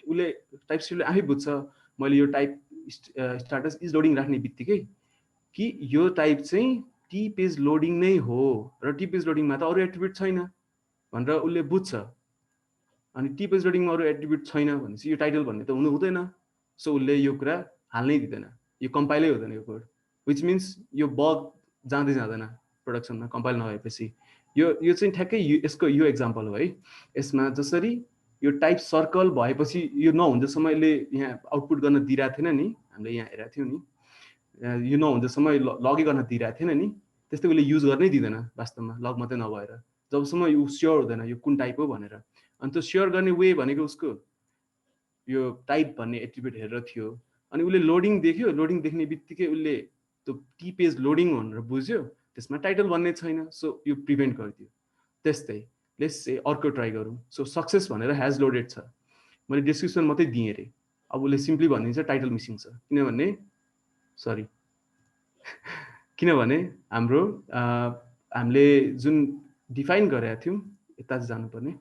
उसले टाइपस्क्रिप्टले आफै बुझ्छ मैले यो टाइप स्ट्याटस इज लोडिङ राख्ने बित्तिकै कि यो टाइप चाहिँ टी पेज लोडिङ नै हो र टी पेज लोडिङमा त अरू एट्रिब्युट छैन भनेर उसले बुझ्छ। अनि टी पेज लोडिङमा अरू एट्रिब्युट छैन भनेपछि यो टाइटल भन्ने त हुनु हुँदैन। सो उसले यो कुरा हाल्नै दिँदैन, यो कम्पाइलै हुँदैन यो कोड, विच मिन्स यो बग जाँदै जाँदैन प्रोडक्सनमा कम्पाइल नभएपछि। यो चाहिँ ठ्याक्कै यसको यो एक्जाम्पल हो है। यसमा जसरी यो टाइप सर्कल भएपछि यो नहुँदासम्म यसले यहाँ आउटपुट गर्न दिइरहेको थिएन नि, हामीले यहाँ हेरेको थियौँ नि, यो नहुँदासम्म लगै गर्न दिइरहेको थिएन नि, त्यस्तै उसले युज गर्नै दिँदैन वास्तवमा, लग मात्रै नभएर, जबसम्म यो स्योर हुँदैन यो कुन टाइप हो भनेर। अनि त्यो स्योर गर्ने वे भनेको उसको यो टाइप भन्ने एट्रिब्युट हेरेर थियो। अनि उसले लोडिङ देख्यो, लोडिङ देख्ने बित्तिकै उसले त्यो टी पेज लोडिङ भनेर बुझ्यो, त्यसमा टाइटल भन्ने छैन, सो यो प्रिभेन्ट गरिदियो। त्यस्तै लेट्स से अर्को ट्राई गरौँ। सो सक्सेस भनेर ह्याज लोडेड छ, मैले डिस्क्रिप्सन मात्रै दिएँ अरे, अब उसले सिम्पली भनिदिन्छ टाइटल मिसिङ छ, किनभने सरी किनभने हाम्रो हामीले जुन डिफाइन गरेका थियौँ, यता चाहिँ जानुपर्ने,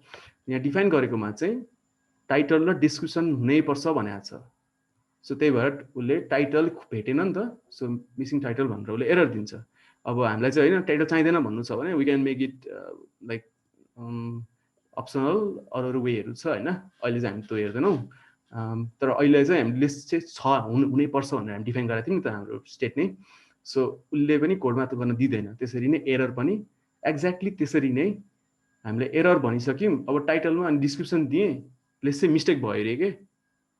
यहाँ डिफाइन गरेकोमा चाहिँ टाइटल र डिस्क्रिप्सन हुनैपर्छ भनेको छ। सो त्यही भएर उसले टाइटल भेटेन नि त, सो मिसिङ टाइटल भनेर उसले एरर दिन्छ। अब हामीलाई चाहिँ होइन टाइटल चाहिँदैन भन्नु छ भने we can make it like optional, अरू वेहरू छ होइन, अहिले चाहिँ हामी त्यो हेर्दैनौँ। तर अहिले चाहिँ हामीले लिस्ट चाहिँ छ हुनैपर्छ भनेर हामी डिफाइन गरेको थियौँ नि त हाम्रो स्टेट नै। सो उसले पनि कोडमा त गर्न दिँदैन, त्यसरी नै एरर पनि एक्ज्याक्टली त्यसरी नै हामीले एरर भनिसक्यौँ। अब टाइटलमा अनि डिस्क्रिप्सन दिएँ, लेट्स चाहिँ मिस्टेक भयो अरे के,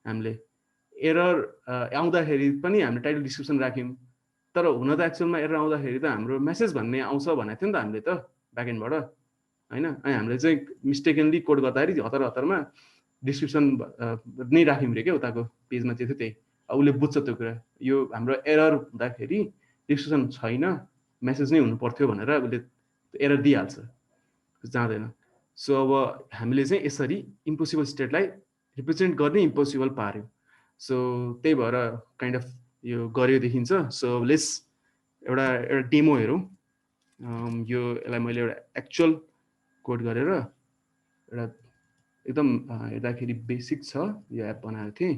हामीले एरर आउँदाखेरि पनि हामीले टाइटल डिस्क्रिप्सन राख्यौँ, तर हुन त एक्चुअलमा एरर आउँदाखेरि त हाम्रो मेसेज भन्ने आउँछ भनेको थियो नि त हामीले त ब्याकएन्डबाट होइन। अनि हामीले चाहिँ मिस्टेकनली कोड गर्दाखेरि हतारमा डिस्क्रिप्सन नै राख्यौँ अरे क्या, उताको पेजमा चाहिँ थियो त्यही। उसले बुझ्छ त्यो कुरा, यो हाम्रो एरर हुँदाखेरि डिस्क्रिप्सन छैन, मेसेज नै हुनु पर्थ्यो भनेर उसले एरर दिइहाल्छ, जाँदैन। सो अब हामीले चाहिँ यसरी इम्पोसिबल स्टेटलाई रिप्रेजेन्ट गर्ने इम्पोसिबल पार्यो। सो त्यही भएर काइन्ड अफ यो गर्यो देखिन्छ। सो लेट्स एउटा डेमो हेरौँ। यो यसलाई मैले एउटा एक्चुअल कोड गरेर एउटा एकदम हेर्दाखेरि बेसिक छ यो एप बनाएको थिएँ।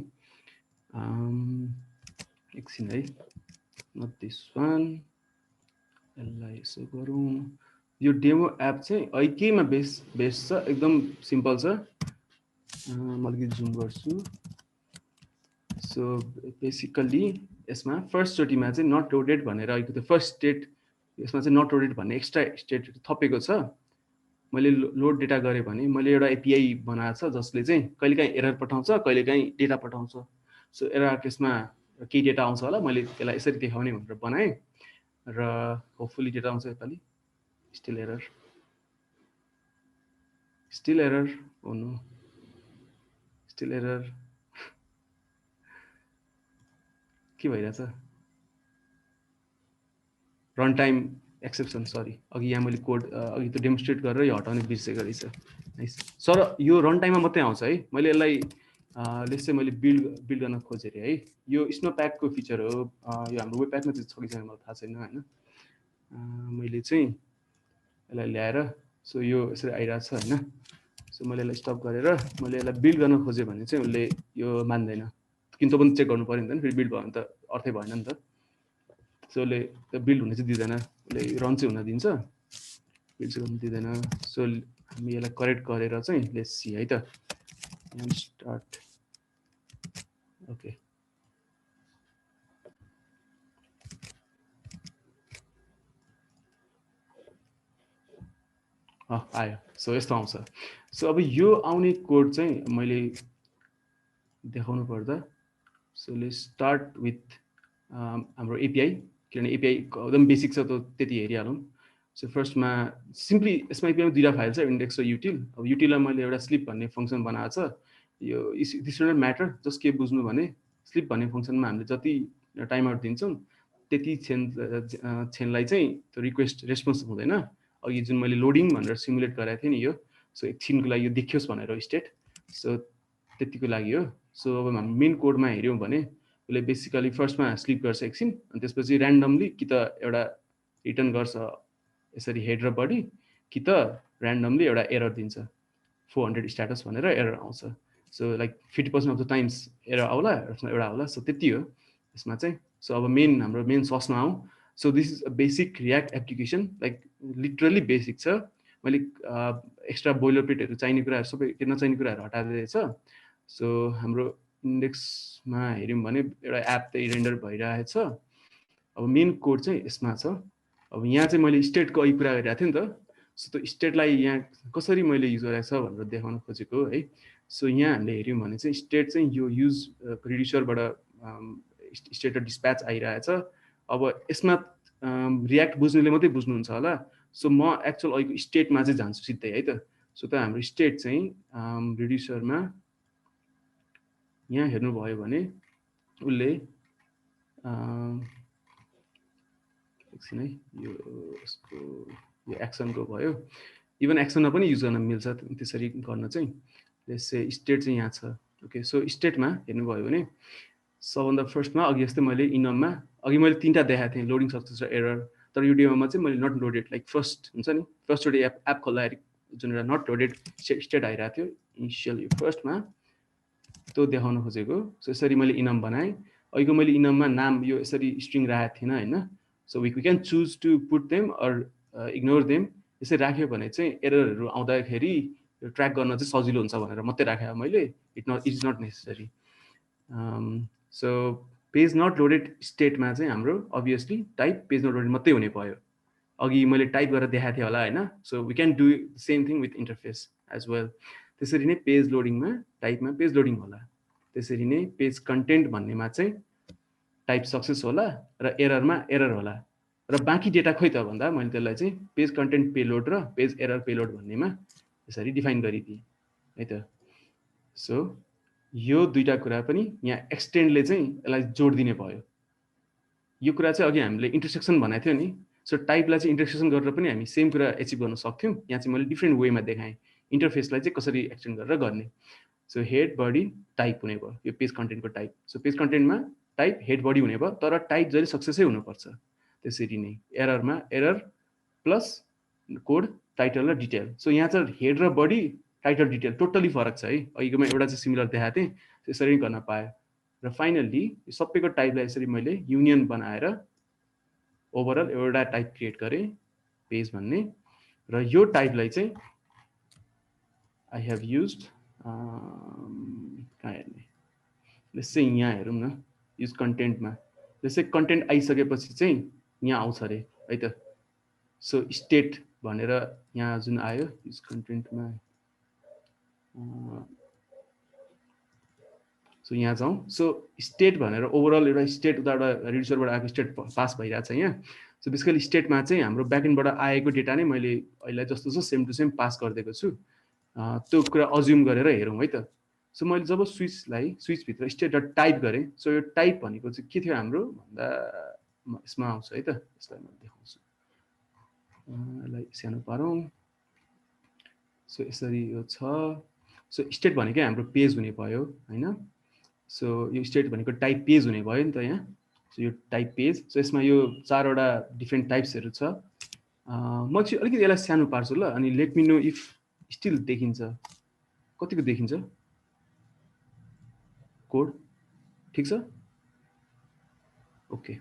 एकछिन है, नट दिस वान, यसलाई यसो गरौँ। यो डेमो एप चाहिँ केमा बेस्ड छ, एकदम सिम्पल छ। म अलिकति जुम गर्छु। सो बेसिकली यसमा फर्स्टचोटिमा चाहिँ नट लोडेड भनेर अहिलेको त्यो फर्स्ट स्टेट यसमा चाहिँ नट लोडेड भन्ने एक्स्ट्रा स्टेट थपेको छ। मैले लोड डेटा गरेँ भने मैले एउटा एपिआई बनाएको छ जसले चाहिँ कहिलेकाहीँ एरर पठाउँछ, कहिलेकाहीँ डेटा पठाउँछ। सो एरर केसमा केही डेटा आउँछ होला, मैले त्यसलाई यसरी देखाउने भनेर बनाएँ र होपफुली डेटा आउँछ योपालि। स्टिल एरर हुनु, स्टिल एरर के भइरहेछ? रन टाइम एक्सेप्सन, सरी अघि यहाँ मैले कोड अघि त डेमोन्स्ट्रेट गरेर यो हटाउने बिर्सेको रहेछ। नाइस सर, यो रन टाइममा मात्रै आउँछ है। मैले यसलाई लेट्स चाहिँ मैले बिल्ड गर्न खोजेँ अरे है। यो स्नोप्याकको फिचर हो, यो हाम्रो वेब प्याकमा चाहिँ छ कि छैन मलाई थाहा छैन होइन। मैले चाहिँ यसलाई ल्याएर सो यो यसरी आइरहेछ होइन। सो मैले यसलाई स्टप गरेर मैले यसलाई बिल्ड गर्न खोजेँ भने चाहिँ उसले यो मान्दैन, किन पनि चेक गर्नु पऱ्यो नि त, फेरि बिल्ड भयो भने त अर्थै भएन नि त। सो उसले बिल्ड हुन चाहिँ दिँदैन, उसले रन चाहिँ हुन दिन्छ, बिल्ड चाहिँ गर्नु दिँदैन। सो हामी यसलाई करेक्ट गरेर चाहिँ लेट्स सी है त, स्टार्ट ओके। आयो। सो यस्तो आउँछ। सो अब यो आउने कोड चाहिँ मैले देखाउनु पर्दा, सो लेट्स स्टार्ट विथ हाम्रो एपिआई, किनभने एपिआई एकदम बेसिक छ त त्यति हेरिहालौँ। सो फर्स्टमा सिम्पली यसमा एपिआईमा दुईवटा फाइल छ, इन्डेक्स र युटिल। अब युटिललाई मैले एउटा स्लिप भन्ने फङ्सन बनाएको छ। यो दिस डजन्ट म्याटर, जस्ट के बुझ्नु भने स्लिप भन्ने फङ्सनमा हामीले जति टाइम आउट दिन्छौँ त्यति छेनलाई चाहिँ त्यो रिक्वेस्ट रेस्पोन्स हुँदैन। अघि जुन मैले लोडिङ भनेर सिमुलेट गराएको थिएँ नि यो, सो एकछिनको लागि यो देखियोस् भनेर स्टेट, सो त्यतिको लागि हो। सो अब हामी मेन कोडमा हेऱ्यौँ भने उसले बेसिकली फर्स्टमा स्लिप गर्छ एकछिन, अनि त्यसपछि ऱ्यान्डमली कि त एउटा रिटर्न गर्छ यसरी हेड र बडी, कि त ऱ्यान्डमली एउटा एरर दिन्छ 400 स्ट्याटस भनेर एरर आउँछ। So like 50% of the times error आउला, एउटा आउला। सो त्यति हो यसमा चाहिँ। सो अब हाम्रो मेन ससमा आउँ। So this is a basic react application, like literally basic छ। मैले एक्स्ट्रा बोइलर प्लेटहरू चाहिने कुराहरू सबै नचाहिने कुराहरू हटाइदिएछ। सो हाम्रो इन्डेक्समा हेऱ्यौँ भने एउटा एप चाहिँ रेन्डर भइरहेछ। अब मेन कोड चाहिँ यसमा छ। अब यहाँ चाहिँ मैले स्टेटको अघि कुरा गरिरहेको थिएँ नि त, सो त्यो स्टेटलाई यहाँ कसरी मैले युज गरेको छ भनेर देखाउन खोजेको है। सो यहाँ हामीले हेऱ्यौँ भने चाहिँ स्टेट चाहिँ यो युज रिड्युसरबाट स्टेट र डिस्प्याच आइरहेछ। अब यसमा रियाक्ट बुझ्नेले मात्रै बुझ्नुहुन्छ होला। सो म एक्चुअल अहिलेको स्टेटमा चाहिँ जान्छु सिधै है त। सो त हाम्रो स्टेट चाहिँ रिड्युसरमा यहाँ हेर्नुभयो भने उसले एकछिन है, यो एक्सनको भयो। इभन एक्सनमा पनि युज गर्न मिल्छ त्यसरी गर्न चाहिँ। त्यसै स्टेट चाहिँ यहाँ छ। ओके, सो स्टेटमा हेर्नुभयो भने सबभन्दा फर्स्टमा अघि जस्तै मैले इनममा अघि मैले तिनवटा देखाएको थिएँ, लोडिङ सक्सेस र एरर। तर यो डेमोमा चाहिँ मैले नट लोडेड, लाइक फर्स्ट हुन्छ नि, फर्स्टचोटि एप खोल्दाखेरि जुन एउटा नट लोडेड स्टेट आइरहेको थियो इनिसियल यो फर्स्टमा, त्यो देखाउन खोजेको। सो यसरी मैले इनम बनाएँ। अहिलेको मैले इनममा नाम यो यसरी स्ट्रिङ राखेको थिइनँ होइन। So we can choose to put them or ignore them. यसरी राख्यो भने चाहिँ एररहरू आउँदाखेरि ट्र्याक गर्न चाहिँ सजिलो हुन्छ भनेर मात्रै राखेँ मैले। It is not necessary. So page not loaded स्टेटमा चाहिँ हाम्रो obviously type page not loaded मात्रै हुने भयो। अघि मैले टाइप गरेर देखाएको थिएँ होला होइन। So we can do same thing with interface as well. त्यसरी नै पेज लोडिङमा टाइपमा पेज लोडिङ होला, त्यसरी नै पेज कन्टेन्ट भन्नेमा चाहिँ टाइप सक्सेस होला र एररमा एरर होला। र बाँकी डेटा खोइ त भन्दा मैले त्यसलाई चाहिँ पेज कन्टेन्ट पेलोड र पेज एरर पेलोड भन्नेमा यसरी डिफाइन गरिदिएँ है त। सो यो दुईवटा कुरा पनि यहाँ एक्सटेन्डले चाहिँ यसलाई जोड दिने भयो। यो कुरा चाहिँ अघि हामीले इन्टरसेक्सन भनेको थियो नि। सो टाइपलाई चाहिँ इन्टरसेक्सन गरेर पनि हामी सेम कुरा एचिभ गर्न सक्थ्यौँ। यहाँ चाहिँ मैले डिफ्रेन्ट वेमा देखाएँ इन्टरफेसलाई चाहिँ कसरी एक्सटेन्ड गरेर गर्ने। सो हेड बडी टाइप हुने भयो यो पेज कन्टेन्टको टाइप। सो पेज कन्टेन्टमा टाइप हेड बडी हुने भयो, तर टाइप जहिले सक्सेसै हुनुपर्छ। त्यसरी नै एररमा एरर प्लस कोड टाइटल र डिटेल। सो यहाँ चाहिँ हेड र बडी टाइटल डिटेल टोटली फरक छ है। अहिलेकोमा एउटा चाहिँ सिमिलर देखाएको थिएँ, त्यसरी गर्न पाएँ। र फाइनल्ली सबैको टाइपलाई यसरी मैले युनियन बनाएर ओभरअल एउटा टाइप क्रिएट गरेँ पेज भन्ने। र यो टाइपलाई चाहिँ आई हेभ युज्ड कहाँ हेर्ने, जस्तै यहाँ हेरौँ न, युज कन्टेन्टमा। जस्तै कन्टेन्ट आइसकेपछि चाहिँ यहाँ आउँछ अरे है त। सो स्टेट भनेर यहाँ जुन आयो युज कन्टेन्टमा सो यहाँ जाउँ सो स्टेट भनेर ओभरअल एउटा स्टेट उताबाट रिड्युसरबाट आएको स्टेट पास भइरहेको छ यहाँ सो बेसिकली स्टेटमा चाहिँ हाम्रो ब्याकएन्डबाट आएको डेटा नै मैले अहिले जस्तो छ सेम टु सेम पास गरिदिएको छु त्यो कुरा अज्युम गरेर हेरौँ है त सो मैले जब स्विचभित्र स्टेट डट टाइप गरेँ सो यो टाइप भनेको चाहिँ के थियो हाम्रो भन्दा यसमा आउँछ है त यसलाई म देखाउँछु यसलाई सानो पारौँ सो यसरी यो छ सो स्टेट भनेकै हाम्रो पेज हुने भयो होइन सो यो स्टेट भनेको टाइप पेज हुने भयो नि त यहाँ सो यो टाइप पेज सो यसमा यो 4वटा डिफ्रेन्ट टाइप्सहरू छ म चाहिँ अलिकति यसलाई सानो पार्छु ल अनि let me know if still देखिन्छ कतिको देखिन्छ कोड ठिक छ ओके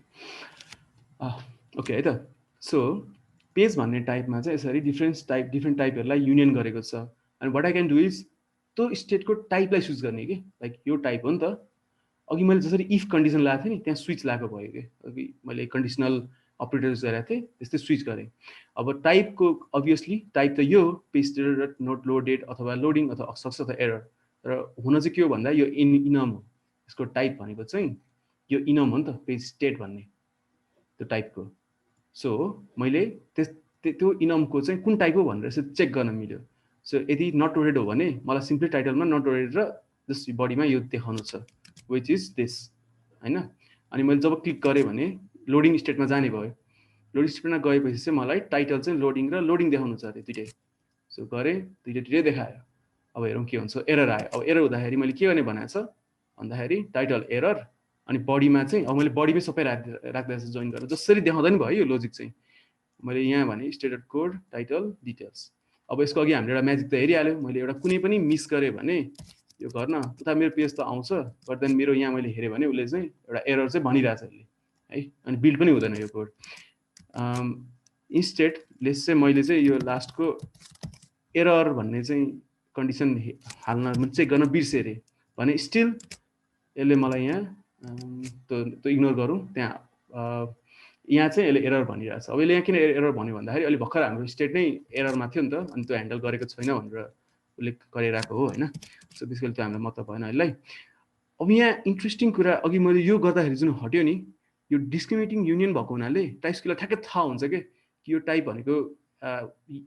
ओके है त सो पेज भन्ने टाइपमा चाहिँ यसरी डिफ्रेन्ट टाइपहरूलाई युनियन गरेको छ अनि what I can do is त्यो स्टेटको टाइपलाई स्विच गर्ने कि लाइक यो टाइप हो नि त अघि मैले जसरी इफ कन्डिसन लगाएको थिएँ नि त्यहाँ स्विच लगाएको भयो कि अघि मैले कन्डिसनल अपरेटर्स गरेको थिएँ त्यस्तै स्विच गरेँ अब टाइपको अभियसली टाइप त यो पेस्टेड नोट लोडेड अथवा लोडिङ अथवा सक्स अथवा एरर तर हुन चाहिँ के हो भन्दा यो इनम हो यसको टाइप भनेको चाहिँ यो इनम हो नि त पेज स्टेट भन्ने त्यो टाइपको सो मैले त्यो इनमको चाहिँ कुन टाइप हो भनेर चाहिँ चेक गर्न मिल्यो सो यदि नट लोडेड हो भने मलाई सिम्पली टाइटलमा नट लोडेड र जस बडीमा यो देखाउनु छ विच इज दिस होइन अनि मैले जब क्लिक गरेँ भने लोडिङ स्टेटमा जाने भयो लोडिङ स्टेटमा गएपछि चाहिँ मलाई टाइटल चाहिँ लोडिङ र लोडिङ देखाउनु छ अरे दुइटै सो गरेँ दुइटै देखायो अब हेरौँ के हुन्छ एरर आयो अब एरर हुँदाखेरि मैले के गर्ने भनेको छ भन्दाखेरि टाइटल एरर अनि बडीमा चाहिँ अब मैले बडीमै सबै राख्दैछ जोइन गरेर जसरी देखाउँदा नि भयो यो लोजिक चाहिँ मैले यहाँ भने स्टेटेड कोड टाइटल डिटेल्स अब यसको अघि हामीले एउटा म्याजिक त हेरिहाल्यो मैले एउटा कुनै पनि मिस गरेँ भने यो गर्न उता मेरो पेज त आउँछ बट देन मेरो यहाँ मैले हेरेँ भने उसले चाहिँ एउटा एरर चाहिँ भनिरहेछ यसले है अनि बिल्ड पनि हुँदैन यो कोड इन्स्टेड लेस चाहिँ मैले चाहिँ यो लास्टको एरर भन्ने चाहिँ कन्डिसन हाल्न चेक गर्न बिर्सेँ अरे भने स्टिल यसले मलाई यहाँ त्यो इग्नोर गरौँ त्यहाँ यहाँ चाहिँ यसले एरर भनिरहेछ अब यसले यहाँ किन एरर भन्यो भन्दाखेरि अहिले भर्खर हाम्रो स्टेट नै एररमा थियो नि त अनि त्यो ह्यान्डल गरेको छैन भनेर उसले गरिरहेको हो होइन सो त्यसैले त्यो हामीलाई मतलब भएन यसलाई अब यहाँ इन्ट्रेस्टिङ कुरा अघि मैले यो गर्दाखेरि जुन हट्यो नि यो डिस्क्रिमिनेटिङ युनियन भएको हुनाले टाइप्सलाई ठ्याक्कै थाहा हुन्छ कि यो टाइप भनेको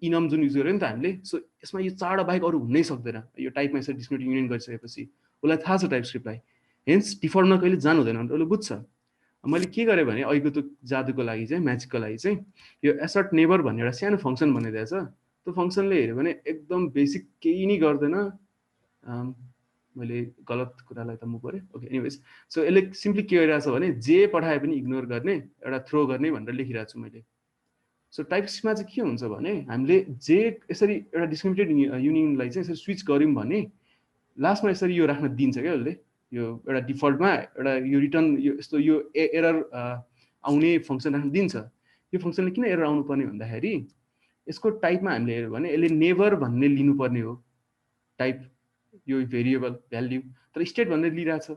इनम जुन युज गर्यो नि त हामीले सो यसमा यो 4वटा बाहेक अरू हुनै सक्दैन यो टाइपमा यसरी डिस्क्रिमिनेटिङ युनियन गरिसकेपछि उसलाई थाहा छ टाइप स्क्रिप्टलाई हेन्स डिफल्टमा कहिले जानु हुँदैन भने उसले बुझ्छ मैले के गरेँ भने अहिलेको त्यो जादुको लागि चाहिँ म्याजिकको लागि चाहिँ यो एसर्ट नेबर भन्ने एउटा सानो फङ्सन बनाइदिएछ त्यो फङ्सनले हेऱ्यो भने एकदम बेसिक केही नै गर्दैन मैले गलत कुरालाई त म गरेँ ओके एनिवेज सो यसले सिम्पली के गरिरहेछ भने जे पठाए पनि इग्नोर गर्ने एउटा थ्रो गर्ने भनेर लेखिरहेको छु मैले सो टाइप्समा चाहिँ के हुन्छ भने हामीले जे यसरी एउटा डिस्क्रिमिनेटेड युनियनलाई चाहिँ यसरी स्विच गऱ्यौँ भने लास्टमा यसरी यो राख्न दिन्छ क्या उसले यो एउटा डिफल्टमा एउटा यो रिटर्न यो यस्तो यो एरर आउने फङ्सन राख्न दिन्छ यो फङ्सनले किन एरर आउनुपर्ने भन्दाखेरि यसको टाइपमा हामीले हेऱ्यो भने यसले नेभर भन्ने लिनुपर्ने हो टाइप यो भेरिएबल भ्याल्यु तर स्टेट भन्ने लिइरहेछ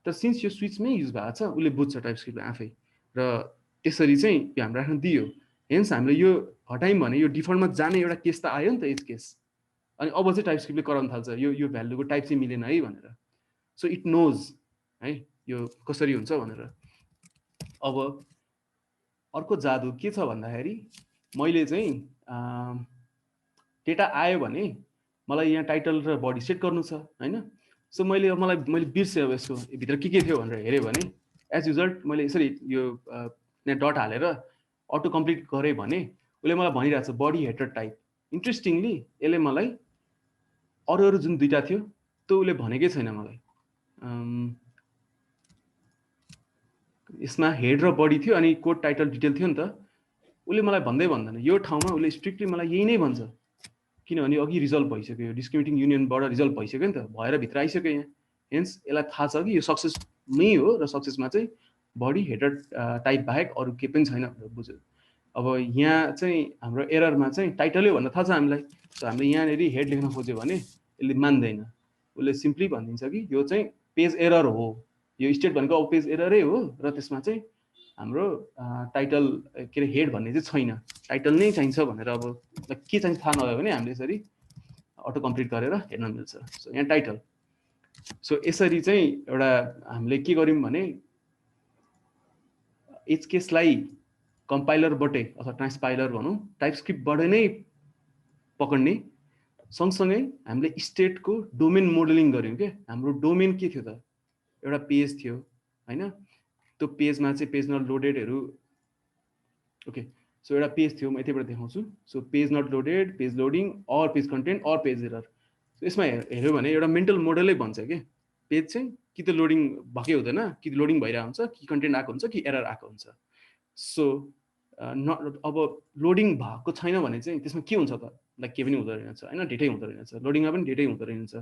तर सिन्स यो स्विचमै युज भएको छ उसले बुझ्छ टाइप स्क्रिप्टले आफै र त्यसरी चाहिँ यो हाम्रो राख्न दियो हेन्स हामीले यो हटायौँ भने यो डिफल्टमा जाने एउटा केस त आयो नि त एज केस अनि अब चाहिँ टाइप स्क्रिप्टले कराउन थाल्छ यो भ्याल्युको टाइप चाहिँ मिलेन है भनेर सो इट नोज है यो कसरी हुन्छ भनेर अब अर्को जादु के छ भन्दाखेरि मैले चाहिँ डेटा आयो भने मलाई यहाँ टाइटल र बडी सेट गर्नु छ होइन सो मैले बिर्सेँ अब यसको भित्र के थियो भनेर हेरेँ भने एज युजल मैले यसरी यो यहाँ डट हालेर अटो कम्प्लिट गरेँ भने उसले मलाई भनिरहेको छ बडी हेडर टाइप इन्ट्रेस्टिङली यसले मलाई अरू जुन दुईवटा थियो त्यो उसले भनेकै छैन मलाई यसमा हेड र बडी थियो अनि कोड टाइटल डिटेल थियो नि त उसले मलाई भन्दैन यो ठाउँमा उसले स्ट्रिक्टली मलाई यही नै भन्छ किनभने अघि रिजल्भ भइसक्यो डिस्क्रिमिनेटिङ युनियनबाट रिजल्भ भइसक्यो नि त भएर भित्र आइसक्यो यहाँ हेन्स यसलाई थाहा छ कि यो सक्सेसमै हो र सक्सेसमा चाहिँ बडी हेडर टाइप बाहेक अरू केही पनि छैन भनेर बुझ्यो अब यहाँ चाहिँ हाम्रो एररमा चाहिँ टाइटलै भन्न थाहा छ हामीलाई सो हामीले यहाँनिर हेड लेख्न खोज्यो भने यसले मान्दैन उसले सिम्पली भनिदिन्छ कि यो चाहिँ पेज एरर हो यो स्टेट भनेको अब पेज एररै हो र त्यसमा चाहिँ हाम्रो टाइटल के अरे हेड भन्ने चाहिँ छैन, टाइटल नै चाहिन्छ भनेर अब के चाहिन्छ थाहा नभयो भने हामीले यसरी अटो कम्प्लिट गरेर हेर्न मिल्छ। सो यहाँ टाइटल। सो यसरी चाहिँ एउटा हामीले के गर्यौँ भने एचकेसलाई कम्पाइलरबाटै अथवा ट्रान्सपाइलर भनौँ टाइपस्क्रिप्टबाट नै पकड्ने सँगसँगै हामीले स्टेटको डोमेन मोडलिङ गऱ्यौँ के। हाम्रो डोमेन के थियो त, एउटा पेज थियो होइन, त्यो पेजमा चाहिँ पेज नट लोडेडहरू ओके। सो एउटा पेज थियो, म यतिबाट देखाउँछु। So page not loaded, page loading, or page content, or page error. यसमा हेऱ्यो भने एउटा मेन्टल मोडलै भन्छ कि पेज चाहिँ कि त लोडिङ भएकै हुँदैन, कि लोडिङ भइरहेको हुन्छ, कि कन्टेन्ट आएको हुन्छ, कि एरर आएको हुन्छ। सो अब लोडिङ भएको छैन भने चाहिँ त्यसमा के हुन्छ त, लाइक के पनि हुँदो रहेछ होइन, डेटै हुँदो रहेछ, लोडिङमा पनि डेटै हुँदो रहेछ।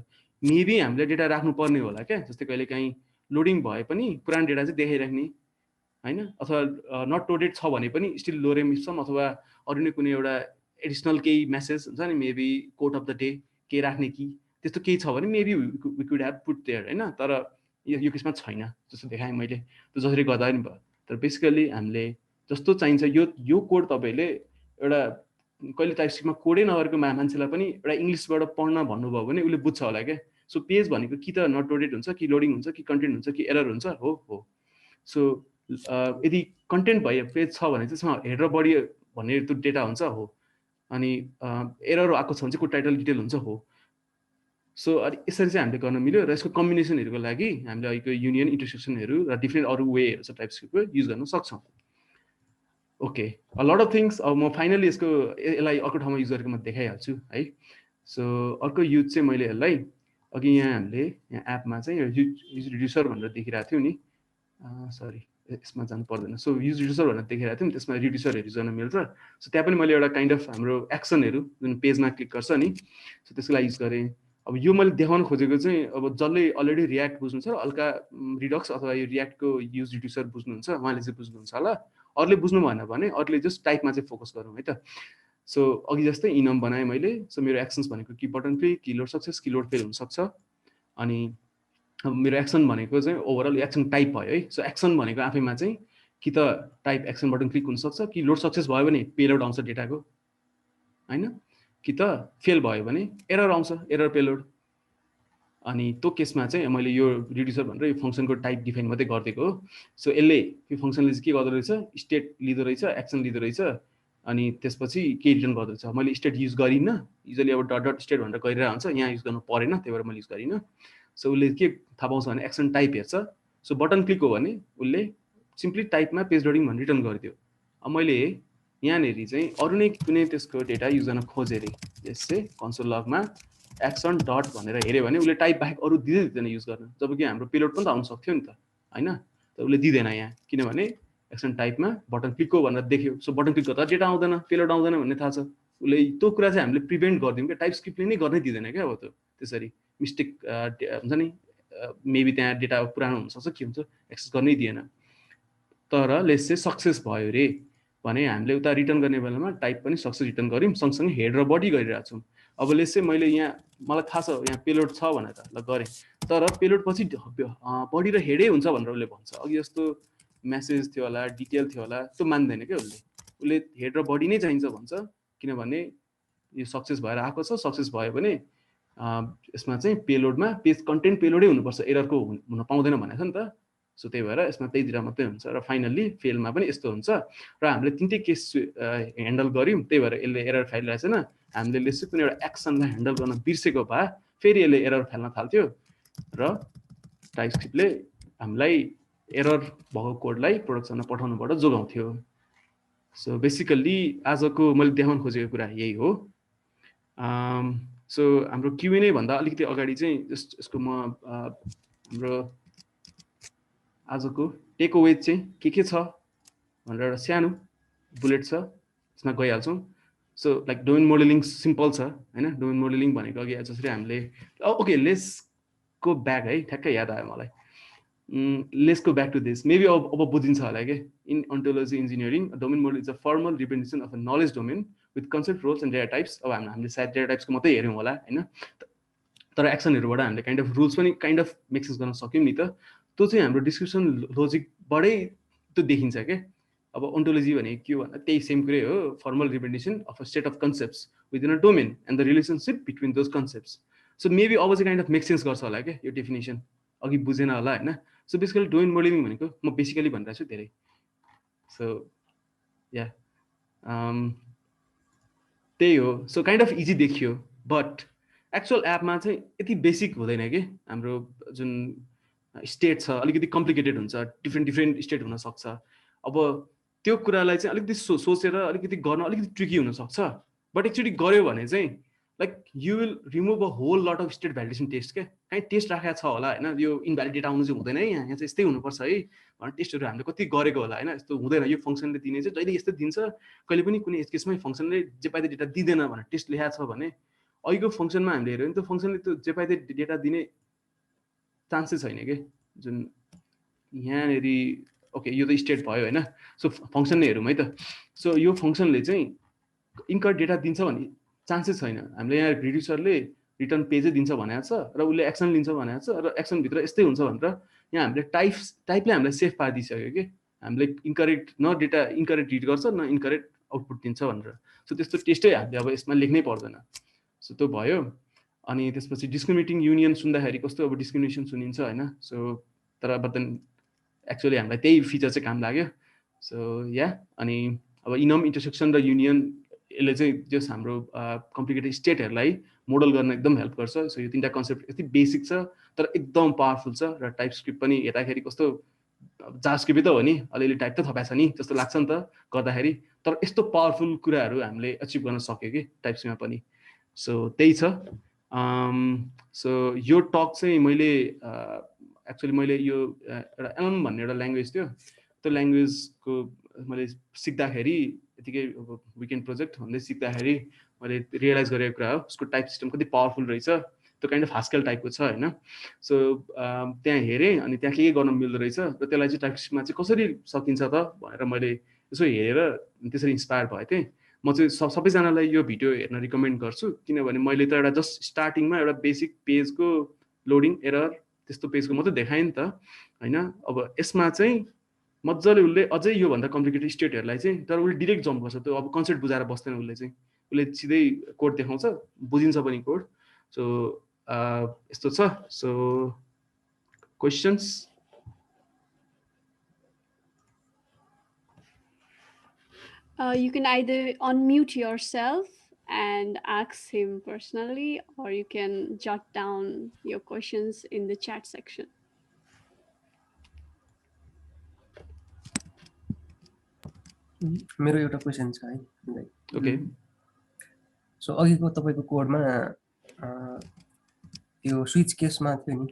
मेबी हामीले डेटा राख्नु पर्ने होला क्या, जस्तै कहिले काहीँ लोडिङ भए पनि पुरानो डेटा चाहिँ देखाइराख्ने होइन, अथवा नट लोडेड छ भने पनि स्टिल लोरेम सम अथवा अरू नै कुनै एउटा एडिसनल केही मेसेज हुन्छ नि, maybe quote of the day केही राख्ने कि त्यस्तो केही छ भने maybe we could have put there होइन। तर यो केसमा छैन जस्तो देखाएँ मैले, त्यो जसरी गर्दा पनि भयो। तर बेसिकली हामीले जस्तो चाहिन्छ यो कोड तपाईँले एउटा कहिले टाइपस्क्रिप्टमा कोडै नगरेको मान्छेलाई पनि एउटा इङ्ग्लिसबाट पढ्न भन्नुभयो भने उसले बुझ्छ होला क्या। सो पेज भनेको कि त नट लोडेड हुन्छ, कि लोडिङ हुन्छ, कि कन्टेन्ट हुन्छ, कि एरर हुन्छ, हो। सो यदि कन्टेन्ट भयो पेज छ भने चाहिँ त्यसमा हेडर बडी भन्ने त्यो डेटा हुन्छ हो, अनि एरर आएको छ भने चाहिँ को टाइटल डिटेल हुन्छ हो। सो यसरी चाहिँ हामीले गर्न मिल्यो। र यसको कम्बिनेसनहरूको लागि हामीले अहिलेको युनियन इन्टरसेक्सनहरू र डिफ्रेन्ट अरू वेहरू छ टाइपस्क्रिप्टको युज गर्न सक्छौँ। Okay, a lot of things. अब म फाइनली यसलाई अर्को ठाउँमा युज गरेको म देखाइहाल्छु है। सो अर्को युज चाहिँ मैले यसलाई अघि यहाँ हामीले यहाँ एपमा चाहिँ युज रिड्युसर भनेर देखिरहेको थियो नि, सरी यसमा जानु पर्दैन। सो युज रिड्युसर भनेर देखिरहेको थियो नि, त्यसमा रिड्युसरहरू गर्न मिल्छ। सो त्यहाँ पनि मैले एउटा काइन्ड अफ हाम्रो एक्सनहरू जुन पेजमा क्लिक गर्छ नि, सो त्यसको लागि युज गरेँ। अब यो मैले देखाउन खोजेको चाहिँ अब जसले अलरेडी रियाक्ट बुझ्नुहुन्छ हल्का रिडक्स अथवा यो रियाक्टको युज रिड्युसर बुझ्नुहुन्छ उहाँले चाहिँ बुझ्नुहुन्छ होला। अरूले बुझ्नु भएन भने अरूले जस्ट टाइपमा चाहिँ फोकस गरौँ है त। सो अघि जस्तै इनम बनाएँ मैले। सो मेरो एक्सन्स भनेको कि बटन क्लिक, कि लोड सक्सेस, कि लोड फेल हुनसक्छ। अनि मेरो एक्सन भनेको चाहिँ ओभरअल एक्सन टाइप भयो है। सो एक्सन भनेको आफैमा चाहिँ कि त टाइप एक्सन बटन क्लिक हुनसक्छ, कि लोड सक्सेस भयो भने पेलोड आउँछ डेटाको होइन, कि त फेल भयो भने एरर आउँछ, एरर पेलोड। अनि त्यो केसमा चाहिँ मैले यो रिड्युसर भनेर यो फङ्सनको टाइप डिफाइन मात्रै गरिदिएको हो। सो यसले यो फङ्सनले चाहिँ के गर्दो रहेछ, स्टेट लिँदो रहेछ, एक्सन लिँदो रहेछ, अनि त्यसपछि के रिटर्न गर्दो रहेछ। मैले स्टेट युज गरिनँ, युजली अब डट डट स्टेट भनेर गरिरहेको हुन्छ, यहाँ युज गर्नु परेन, त्यही भएर मैले युज गरिनँ। सो उसले के थाहा पाउँछ भने एक्सन टाइप हेर्छ। सो बटन क्लिक हो भने उसले सिम्पली टाइपमा पेज लोडिङ भनेर रिटर्न गरिदियो। अब मैले यहाँनिर चाहिँ अरू नै कुनै त्यसको डेटा युज गर्न खोजेँ अरे, यसै कन्सोल लगमा एक्सन डट भनेर हेऱ्यो भने उसले टाइप बाहेक अरू दिँदैन युज गर्न, जबकि हाम्रो पेलोड पनि त आउनु सक्थ्यो नि त होइन। तर उसले दिँदैन यहाँ, किनभने एक्सन टाइपमा बटन क्लिक हो भनेर देख्यो। सो बटन क्लिक गर्दा डेटा आउँदैन, पेलोड आउँदैन भन्ने थाहा छ उसले। त्यो कुरा चाहिँ हामीले प्रिभेन्ट गरिदिउँ क्या, टाइपस्क्रिप्टले नै गर्नै दिँदैन क्या। अब त्यो त्यसरी मिस्टेक हुन्छ नि, मेबी त्यहाँ डेटा पुरानो हुनसक्छ, के हुन्छ, एक्सेस गर्नै दिएन। तर लेस चाहिँ सक्सेस भयो रे भने हामीले उता रिटर्न गर्ने बेलामा टाइप पनि सक्सेस रिटर्न गऱ्यौँ, सँगसँगै हेड र बडी गरिरहेको छौँ। अब लेस चाहिँ मैले यहाँ मलाई थाहा छ यहाँ पेलोड छ भनेर ल गरेँ, तर पेलोड पछि बडी र हेडै हुन्छ भनेर उसले भन्छ। अघि जस्तो मेसेज थियो होला, डिटेल थियो होला, त्यो मान्दैन क्या उसले हेड र बडी नै चाहिन्छ भन्छ, किनभने यो सक्सेस भएर आएको छ। सक्सेस भयो भने यसमा चाहिँ पेलोडमा पेज कन्टेन्ट पेलोडै हुनुपर्छ, एररको हुन पाउँदैन भनेको छ नि त। सो त्यही भएर यसमा त्यही दिएर मात्रै हुन्छ। र फाइनल्ली फेलमा पनि यस्तो हुन्छ। र हामीले तिनटै केस ह्यान्डल गऱ्यौँ, त्यही भएर यसले एरर फाइल रहेछ। हामीले यसो कुनै एउटा एक्सनलाई ह्यान्डल गर्न बिर्सेको भए फेरि यसले एरर फाल्न थाल्थ्यो र टाइपस्क्रिप्टले हामीलाई एरर भएको कोडलाई प्रोडक्सनमा पठाउनुबाट जोगाउँथ्यो। सो बेसिकल्ली आजको मैले देखाउन खोजेको कुरा यही हो। सो हाम्रो क्युएनए भन्दा अलिकति अगाडि चाहिँ यसको म हाम्रो आजको टेक अवे चाहिँ के छ भनेर एउटा सानो बुलेट छ, त्यसमा गइहाल्छौँ। So like domain modeling simple छ होइन। डोमेन मोडलिङ भनेको अघि जसरी हामीले ओके लेसको ब्याक है, ठ्याक्कै याद आयो मलाई। लेसको ब्याक टु दिस मेबी अब बुझिन्छ होला कि in ontology engineering domain model is a formal representation of a knowledge domain with concept, roles and data types. अब हामीले सायद डेटा टाइप्सको मात्रै हेऱ्यौँ होला होइन, तर एक्सनहरूबाट हामीले काइन्ड अफ रुल्स पनि काइन्ड अफ मेक सेन्स गर्न सक्यौँ नि त। त्यो चाहिँ हाम्रो डिस्क्रिप्सन लोजिकबाटै त्यो त्यो देखिन्छ के अब ओन्टोलोजी भनेको के हो भन्दा त्यही सेम कुरै हो formal representation of a set of concepts within a domain and the relationship between those concepts so maybe अब चाहिँ काइन्ड अफ मेक सेन्स गर्छ होला क्या यो डेफिनेसन अघि बुझेन होला होइन सो बेसिकली डोमेन मोडलिङ भनेको म बेसिकली भनिरहेको छु धेरै सो या त्यही हो सो काइन्ड अफ इजी देखियो बट एक्चुअल एपमा चाहिँ यति बेसिक हुँदैन कि हाम्रो जुन स्टेट छ अलिकति कम्प्लिकेटेड हुन्छ डिफ्रेन्ट स्टेट हुनसक्छ अब त्यो कुरालाई चाहिँ अलिकति सोचेर अलिकति गर्न अलिकति ट्रिकी हुनसक्छ बट एक्चुअली गऱ्यो भने चाहिँ like you will remove a whole lot of state validation test क्या कहीँ टेस्ट राखेको छ होला होइन यो इनभ्यालिड डेटा आउनु चाहिँ हुँदैन है यहाँ चाहिँ यस्तै हुनुपर्छ है भनेर टेस्टहरू हामीले कति गरेको होला होइन यस्तो हुँदैन यो फङ्सनले दिने चाहिँ जहिले यस्तै दिन्छ कहिले पनि कुनै केसमै फङ्सनले जे पाइदे डेटा दिँदैन भनेर टेस्ट लेखाएको छ भने अहिलेको फङ्सनमा हामीले हेऱ्यो भने त्यो फङ्सनले त्यो जे पाइदे डेटा दिने चान्सेस छैन कि जुन यहाँनिर ओके यो त स्टेट भयो होइन सो फङ्सन नै हेरौँ है त सो यो फङ्सनले चाहिँ इन्करेक्ट डेटा दिन्छ भने चान्सेस छैन हामीले यहाँ रिड्युसरले रिटर्न पेजै दिन्छ भनेको छ र उसले एक्सन लिन्छ भनेको छ र एक्सनभित्र यस्तै हुन्छ भनेर यहाँ हामीले टाइपले हामीलाई सेफ पारिदिइसक्यो कि हामीले इन्करेक्ट न डेटा इन्करेक्ट रिड गर्छ न इन्करेक्ट आउटपुट दिन्छ भनेर सो त्यस्तो टेस्टै हामीले अब यसमा लेख्नै पर्दैन सो त्यो भयो अनि त्यसपछि डिस्क्रिमिनेटिङ युनियन सुन्दाखेरि कस्तो अब डिस्क्रिमिनेसन सुनिन्छ होइन सो तर बट देन एक्चुअली हामीलाई त्यही फिचर चाहिँ काम लाग्यो सो या अनि अब इनम इन्टरसेक्सन र युनियन यसले चाहिँ जस हाम्रो कम्प्लिकेटेड स्टेटहरूलाई मोडल गर्न एकदम हेल्प गर्छ सो यो तिनवटा कन्सेप्ट यति बेसिक छ तर एकदम पावरफुल छ र टाइप स्क्रिप्ट पनि हेर्दाखेरि कस्तो जावास्क्रिप्टै त हो नि अलिअलि टाइप त थपाएको छ नि जस्तो लाग्छ नि त गर्दाखेरि तर यस्तो पावरफुल कुराहरू हामीले अचिभ गर्न सक्यो कि टाइप स्क्रिप्टमा पनि सो त्यही छ सो यो टक चाहिँ मैले एक्चुअली मैले यो एउटा एलएम भन्ने एउटा ल्याङ्ग्वेज थियो त्यो ल्याङ्ग्वेजको मैले सिक्दाखेरि यतिकै विकेन्ड प्रोजेक्ट भन्दै सिक्दाखेरि मैले रियलाइज गरेको कुरा हो उसको टाइप सिस्टम कति पावरफुल रहेछ त्यो काइन्ड अफ हास्केल टाइपको छ होइन सो त्यहाँ हेरेँ अनि त्यहाँ के गर्न मिल्दो रहेछ र त्यसलाई चाहिँ टाइप सिस्टममा चाहिँ कसरी सकिन्छ त भनेर मैले यसो हेरेर त्यसरी इन्सपायर भए थिएँ म चाहिँ सबैजनालाई यो भिडियो हेर्न रिकमेन्ड गर्छु किनभने मैले त एउटा जस्ट स्टार्टिङमा एउटा बेसिक पेजको लोडिङ एरर त्यस्तो पेजको मात्रै देखाएँ नि त होइन अब यसमा चाहिँ मजाले उसले अझै योभन्दा कम्प्लिकेटेड स्टेटहरूलाई चाहिँ तर उसले डिरेक्ट जम्प गर्छ त्यो अब कन्सेप्ट बुझाएर बस्दैन उसले चाहिँ उसले सिधै कोड देखाउँछ बुझिन्छ पनि कोड सो यस्तो छ so questions You can either unmute yourself and ask him personally, or you can jot down your questions in the chat section. मेरो एउटा क्वेसन छ है ओके सो अघिको तपाईको कोडमा त्यो स्विच केसमा थियो नि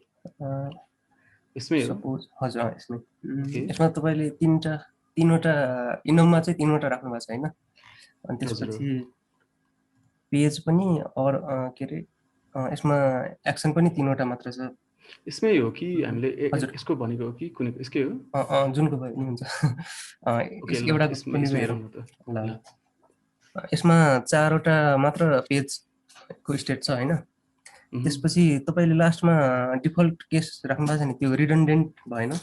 यसमै सपोज हजुर यसमै यसमा तपाईले तीनवटा इनममा चाहिँ तीनवटा राख्नु भएको छ हैन अनि त्यसपछि पेज पनि और के रे यसमा एक्सन पनि तीनवटा मात्र छ यसमै हो कि हामीले यसको भनेको हो कि कुनै यसकै हो जुनको भयो नि हुन्छ एउटा पनि हेरौँ त ल यसमा चारवटा मात्र पेजको स्टेट छ हैन त्यसपछि तपाईले लास्टमा डिफल्ट केस राख्नु भएको छ नि त्यो रिडन्डेन्ट भएन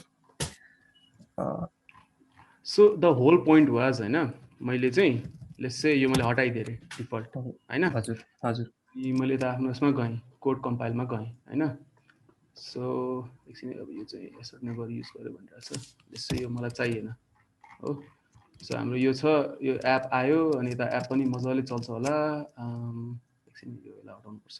so the whole point was हैन मैले चाहिँ लेट्स से यो मैले हटाइदिए रे डिफल्ट हैन हजुर हजुर मैले त आफ्नो यसमा गएँ कोड कम्पाइलमा गएँ हैन सो एकछिन अब यो चाहिँ यसरी नेभर युज गर्यो भनिरहेको छ यसो यो मलाई चाहिएन हो सो हाम्रो यो छ यो एप आयो अनि त एप पनि मजाले चल्छ होला एकछिन यो यसलाई हटाउनु पर्छ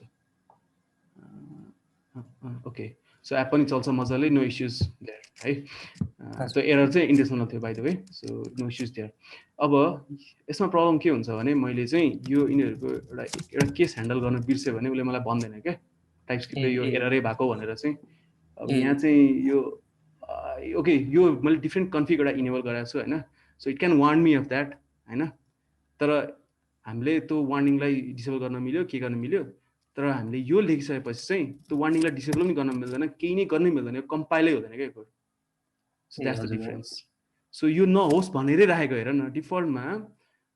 ओके सो एप पनि चल्छ मजाले नो इस्युज देयर है सो एरर चाहिँ इन्टेन्सनल थियो by the way so no issues there अब यसमा प्रब्लम के हुन्छ भने मैले चाहिँ यो यिनीहरूको एउटा केस ह्यान्डल गर्न बिर्सेँ भने उसले मलाई भन्दैन क्या टाइप स्क्रिप्टले यो एररै भएको भनेर चाहिँ अब यहाँ चाहिँ यो ओके यो मैले डिफ्रेन्ट कन्फिग एउटा इनेबल गराएको छु होइन so it can warn me of that होइन तर हामीले त्यो वार्निङलाई डिसेबल गर्न मिल्यो के गर्न मिल्यो तर हामीले यो लेखिसकेपछि चाहिँ त्यो वार्निङलाई डिसेबल पनि गर्न मिल्दैन केही नै गर्नै मिल्दैन यो कम्पाइलै हुँदैन क्या code so that's the difference so यो नहोस् भनेरै राखेको हेर न डिफल्टमा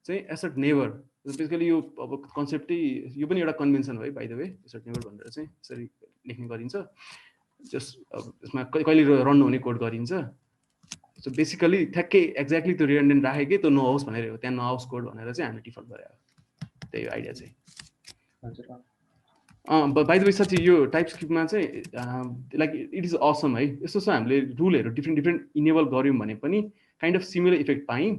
चाहिँ एसेट नेभर बेसिकली यो अब कन्सेप्टै यो पनि एउटा कन्भेन्सन हो है by the way assert never भनेर चाहिँ यसरी लेख्ने गरिन्छ जस्ट अब यसमा कहिले रन हुने कोड गरिन्छ सो बेसिकली ठ्याक्कै एक्ज्याक्टली त्यो रिडन्डेन्ट राखे कि त्यो नहोस् भनेर हो, त्यहाँ नहोस् कोड भनेर चाहिँ हामीले डिफल्ट गरे, त्यही हो आइडिया चाहिँ। बाइ द वे साँच्चै यो टाइपस्क्रिप्टमा चाहिँ लाइक इट इज असम है। यस्तो छ हामीले रुलहरू डिफ्रेन्ट इनेबल गऱ्यौँ भने पनि काइन्ड अफ सिमिलर इफेक्ट पायौँ।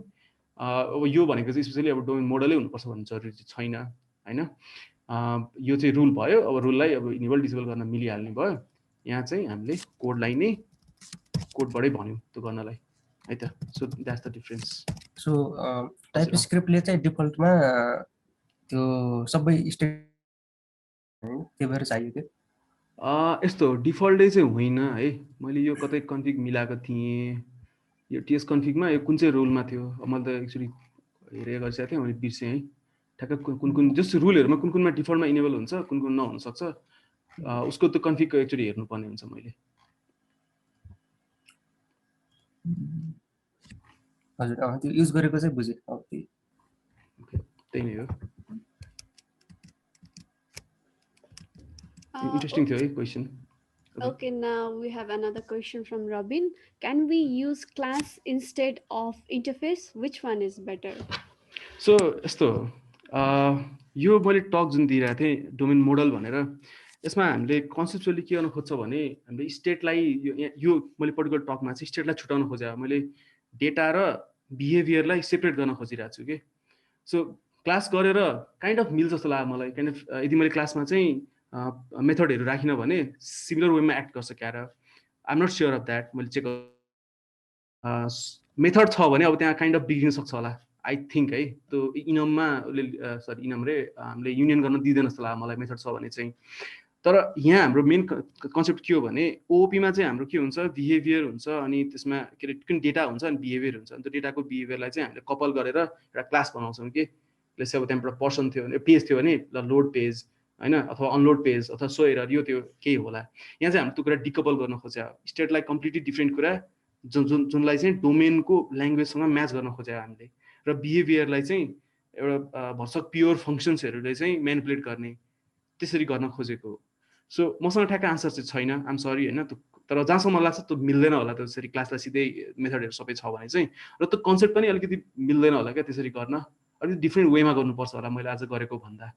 अब यो भनेको चाहिँ स्पेसली अब डोमेन मोडलै हुनुपर्छ भन्ने जरुरी छैन होइन। यो चाहिँ रुल भयो, अब रुललाई अब इनेबल डिसेबल गर्न मिलिहाल्ने भयो। यहाँ चाहिँ हामीले कोडलाई नै कोडबाटै भन्यौँ त्यो गर्नलाई है त। So that's the difference. So टाइपस्क्रिप्टले चाहिँ डिफल्टमा त्यो सबै स्टेट त्यो भएर चाहियो त्यो यस्तो डिफल्टै चाहिँ होइन है। मैले यो कतै कन्फिग मिलाएको थिएँ, यो टिएस कन्फिगमा यो कुन चाहिँ रुलमा थियो मैले त एक्चुअली हेरेर गरिसकेको थिएँ, मैले बिर्सेँ है। ठ्याक्क कुन जस्तो रुलहरूमा कुनमा डिफल्टमा इनेबल हुन्छ, कुन नहुन सक्छ, उसको त्यो कन्फिगको एक्चुअली हेर्नुपर्ने हुन्छ मैले। हजुर त्यो युज गरेको चाहिँ बुझेँ। त्यही नै हो। Interesting question. Okay, now we have another question from Robin. Can we use class instead of interface? Which one is better? So यस्तो यो मैले टक जुन दिइरहेको थिएँ डोमेन मोडल भनेर, यसमा हामीले कन्सेप्चुअली के गर्न खोज्छ भने हामीले स्टेटलाई यो मैले पर्टिकुलर टकमा चाहिँ स्टेटलाई छुटाउन खोजेँ। मैले डेटा र बिहेभियरलाई सेपरेट गर्न खोजिरहेको छु कि। सो क्लास गरेर काइन्ड अफ मिल्छ जस्तो लाग्यो मलाई। काइन्ड अफ यदि मैले क्लासमा चाहिँ मेथडहरू राखिन भने सिमिलर वेमा एक्ट गर्छ क्या र। I am not sure of that, मैले चेक मेथड छ भने अब त्यहाँ काइन्ड अफ बिग्रिन सक्छ होला आई थिङ्क है। त्यो इनममा उसले सरी इनम रे हामीले युनियन गर्न दिँदैन जस्तो लाग्यो मलाई मेथड छ भने चाहिँ। तर यहाँ हाम्रो मेन कन्सेप्ट के हो भने ओओपीमा चाहिँ हाम्रो के हुन्छ, बिहेभियर हुन्छ अनि त्यसमा के अरे कुन डेटा हुन्छ अनि बिहेभियर हुन्छ। अनि त्यो डेटाको बिहेभियरलाई चाहिँ हामीले कपल गरेर एउटा क्लास बनाउँछौँ कि। जस्तै अब त्यहाँबाट पर्सन थियो भने पेज थियो भने ल लोड पेज होइन, अथवा अनलोड पेज अथवा सो एरर यो त्यो केही होला। यहाँ चाहिँ हामीले त्यो कुरा डिकपल गर्न खोज्यो। स्टेटलाई कम्प्लिटली डिफ्रेन्ट कुरा जुनलाई चाहिँ डोमेनको ल्याङ्ग्वेजसँग म्याच गर्न खोज्यो हामीले, र बिहेभियरलाई चाहिँ एउटा भर्सक प्योर फङ्सन्सहरूले चाहिँ म्यानिपुलेट गर्ने त्यसरी गर्न खोजेको। सो मसँग ठ्याक्क आन्सर चाहिँ छैन, आम सरी होइन। तर जहाँसम्म मलाई लाग्छ त्यो मिल्दैन होला त्यसरी क्लासलाई सिधै मेथडहरू सबै छ भने चाहिँ। र त्यो कन्सेप्ट पनि अलिकति मिल्दैन होला क्या त्यसरी गर्न, अलिकति डिफ्रेन्ट वेमा गर्नुपर्छ होला मैले आज गरेको भन्दा।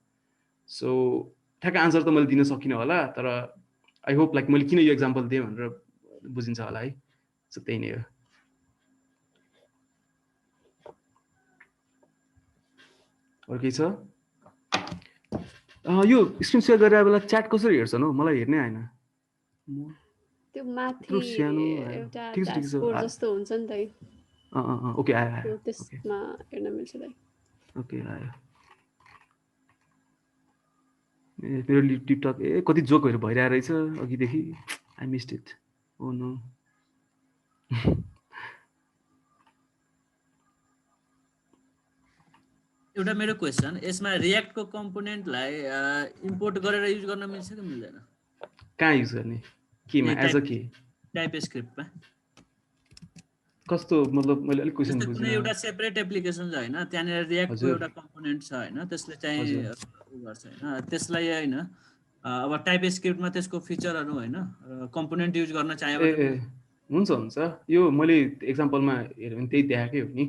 सो ठ्याक्क आन्सर त मैले दिन सकिनँ होला, तर आई होप लाइक मैले किन यो एक्जाम्पल दिएँ भनेर बुझिन्छ होला है। सो त्यही नै हो। अरू केही छ? यो स्क्रिन सेयर गरेर बेला च्याट कसरी हेर्छ न? मलाई हेर्नै आएन। त्यो माथि सानो एउटा ड्यासबोर्ड जस्तो हुन्छ नि त। ओके आयो त्यसमा हेर्न मिल्छ दाइ। ओके आयो। मेरो टिकटक कति जोकहरू भइरहेको रहेछ अघिदेखि। I missed it. Oh no. एउटा मेरो क्वेसन, यसमा रियाक्टको कम्पोनेन्टलाई इम्पोर्ट गरेर युज गर्न मिल्छ कि मिल्दैन? कहाँ युज गर्ने? केमा? एज अ के? टाइपस्क्रिप्टमा कस्तो? मतलब मैले अलिक क्वेसन बुझिनँ। कुनै एउटा सेपरेट एप्लिकेसन छ होइन, त्यहाँनिर रियाक्टको एउटा कम्पोनेन्ट छ होइन, त्यसले चाहिँ उ गर्छ होइन, त्यसलाई होइन अब टाइपस्क्रिप्टमा त्यसको फिचरहरू होइन कम्पोनेन्ट युज गर्न चाह्यो भने हुन्छ। यो मैले एक्जाम्पलमा हेऱ्यो भने त्यही देखाएकै हो नि।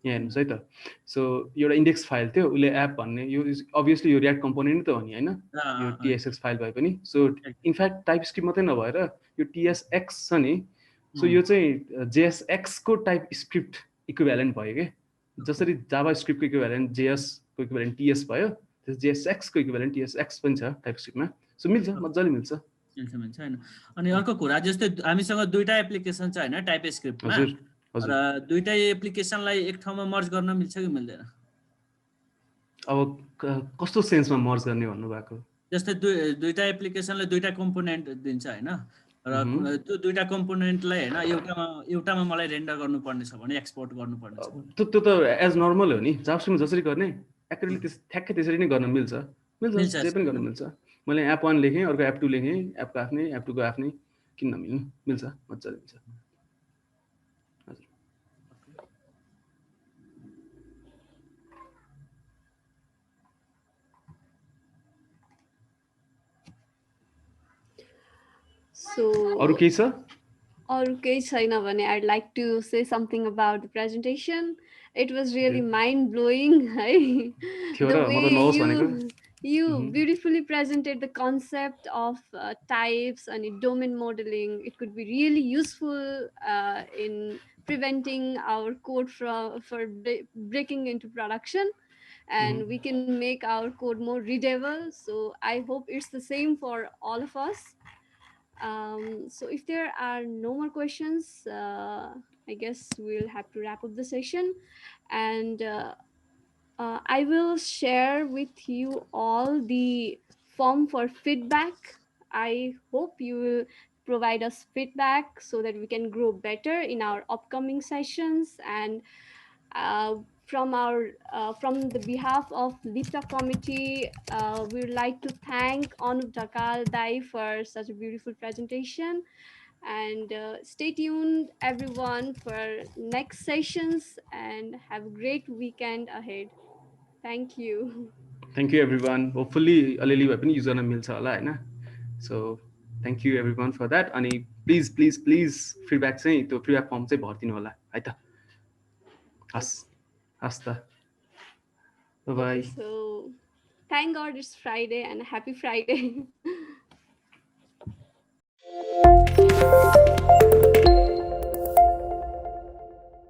यहाँ हेर्नुहोस् है त। सो एउटा इन्डेक्स फाइल थियो, उसले एप भन्ने, यो अभियसली यो रियाक्ट कम्पोनेन्ट त हो नि होइन, यो टिएसएक्स फाइल भए पनि। सो इनफ्याक्ट टाइपस्क्रिप्ट मात्रै नभएर यो टिएसएक्स छ नि, सो यो चाहिँ जेएसएक्सको टाइप स्क्रिप्ट इक्विभ्यालेन्ट भयो कि। जसरी जाभा स्क्रिप्टको इक्विभ्यालेन्ट जेएसको इक्विभ्यालेन्ट टिएस भयो, त्यस जेएसएक्सको इक्विभ्यालेन्ट टिएसएक्स पनि छ टाइपस्क्रिप्टमा। सो मिल्छ, मजाले मिल्छ होइन। अनि अर्को कुरा, जस्तै हामीसँग दुईटा एप्लिकेसन छ होइन टाइपस्क्रिप्टमा, र दुईटै एप्लिकेसनलाई एक ठाउँमा मर्ज गर्न मिल्छ कि मिल्दैन? अब कस्तो सेन्समा मर्ज गर्ने भन्नुभएको? जस्तै दुईटा एप्लिकेसनले दुईटा कम्पोनेन्ट दिन्छ होइन, र त्यो दुईटा कम्पोनेन्टलाई होइन एउटामा मलाई रेन्डर गर्नुपर्ने छ भने एक्सपोर्ट गर्नुपर्ने छ। त्यो त एज नर्मल हो नि, जाभास्क्रिप्टमा जसरी गर्ने एक्चुअली ठ्याक्कै त्यसरी नै गर्न मिल्छ। जे पनि गर्न मिल्छ। मैले एप 1 लेखेँ, अर्को एप 2 लेखेँ, एपको आफ्नै एप 2 को आफ्नै, किन नमिल्नु? मिल्छ, मजाले मिल्छ। So अरू केही छ? अरू केही छैन भने I'd like to say something about the presentation. It was really mind blowing. थियो The र म way त नहोस् भनेको you beautifully presented the concept of types and domain modeling. It could be really useful in preventing our code for breaking into production, and we can make our code more readable. So I hope it's the same for all of us. So if there are no more questions, I guess we'll have to wrap up the session. And I will share with you all the form for feedback. I hope you will provide us feedback so that we can grow better in our upcoming sessions. And uh, from the behalf of LIPTA committee, we would like to thank Anup Dhakal Dai for such a beautiful presentation. And stay tuned, everyone, for next sessions, and have a great weekend ahead. Thank you. Thank you everyone. Hopefully अलिअलि भए पनि use गर्न मिल्छ होला हैन. So thank you everyone for that. अनि please please please feedback चाहिँ त्यो फिडब्याक फर्म चाहिँ भर्दिनु होला है त. हस् त. Bye bye. Okay, so thank God it's Friday and happy Friday.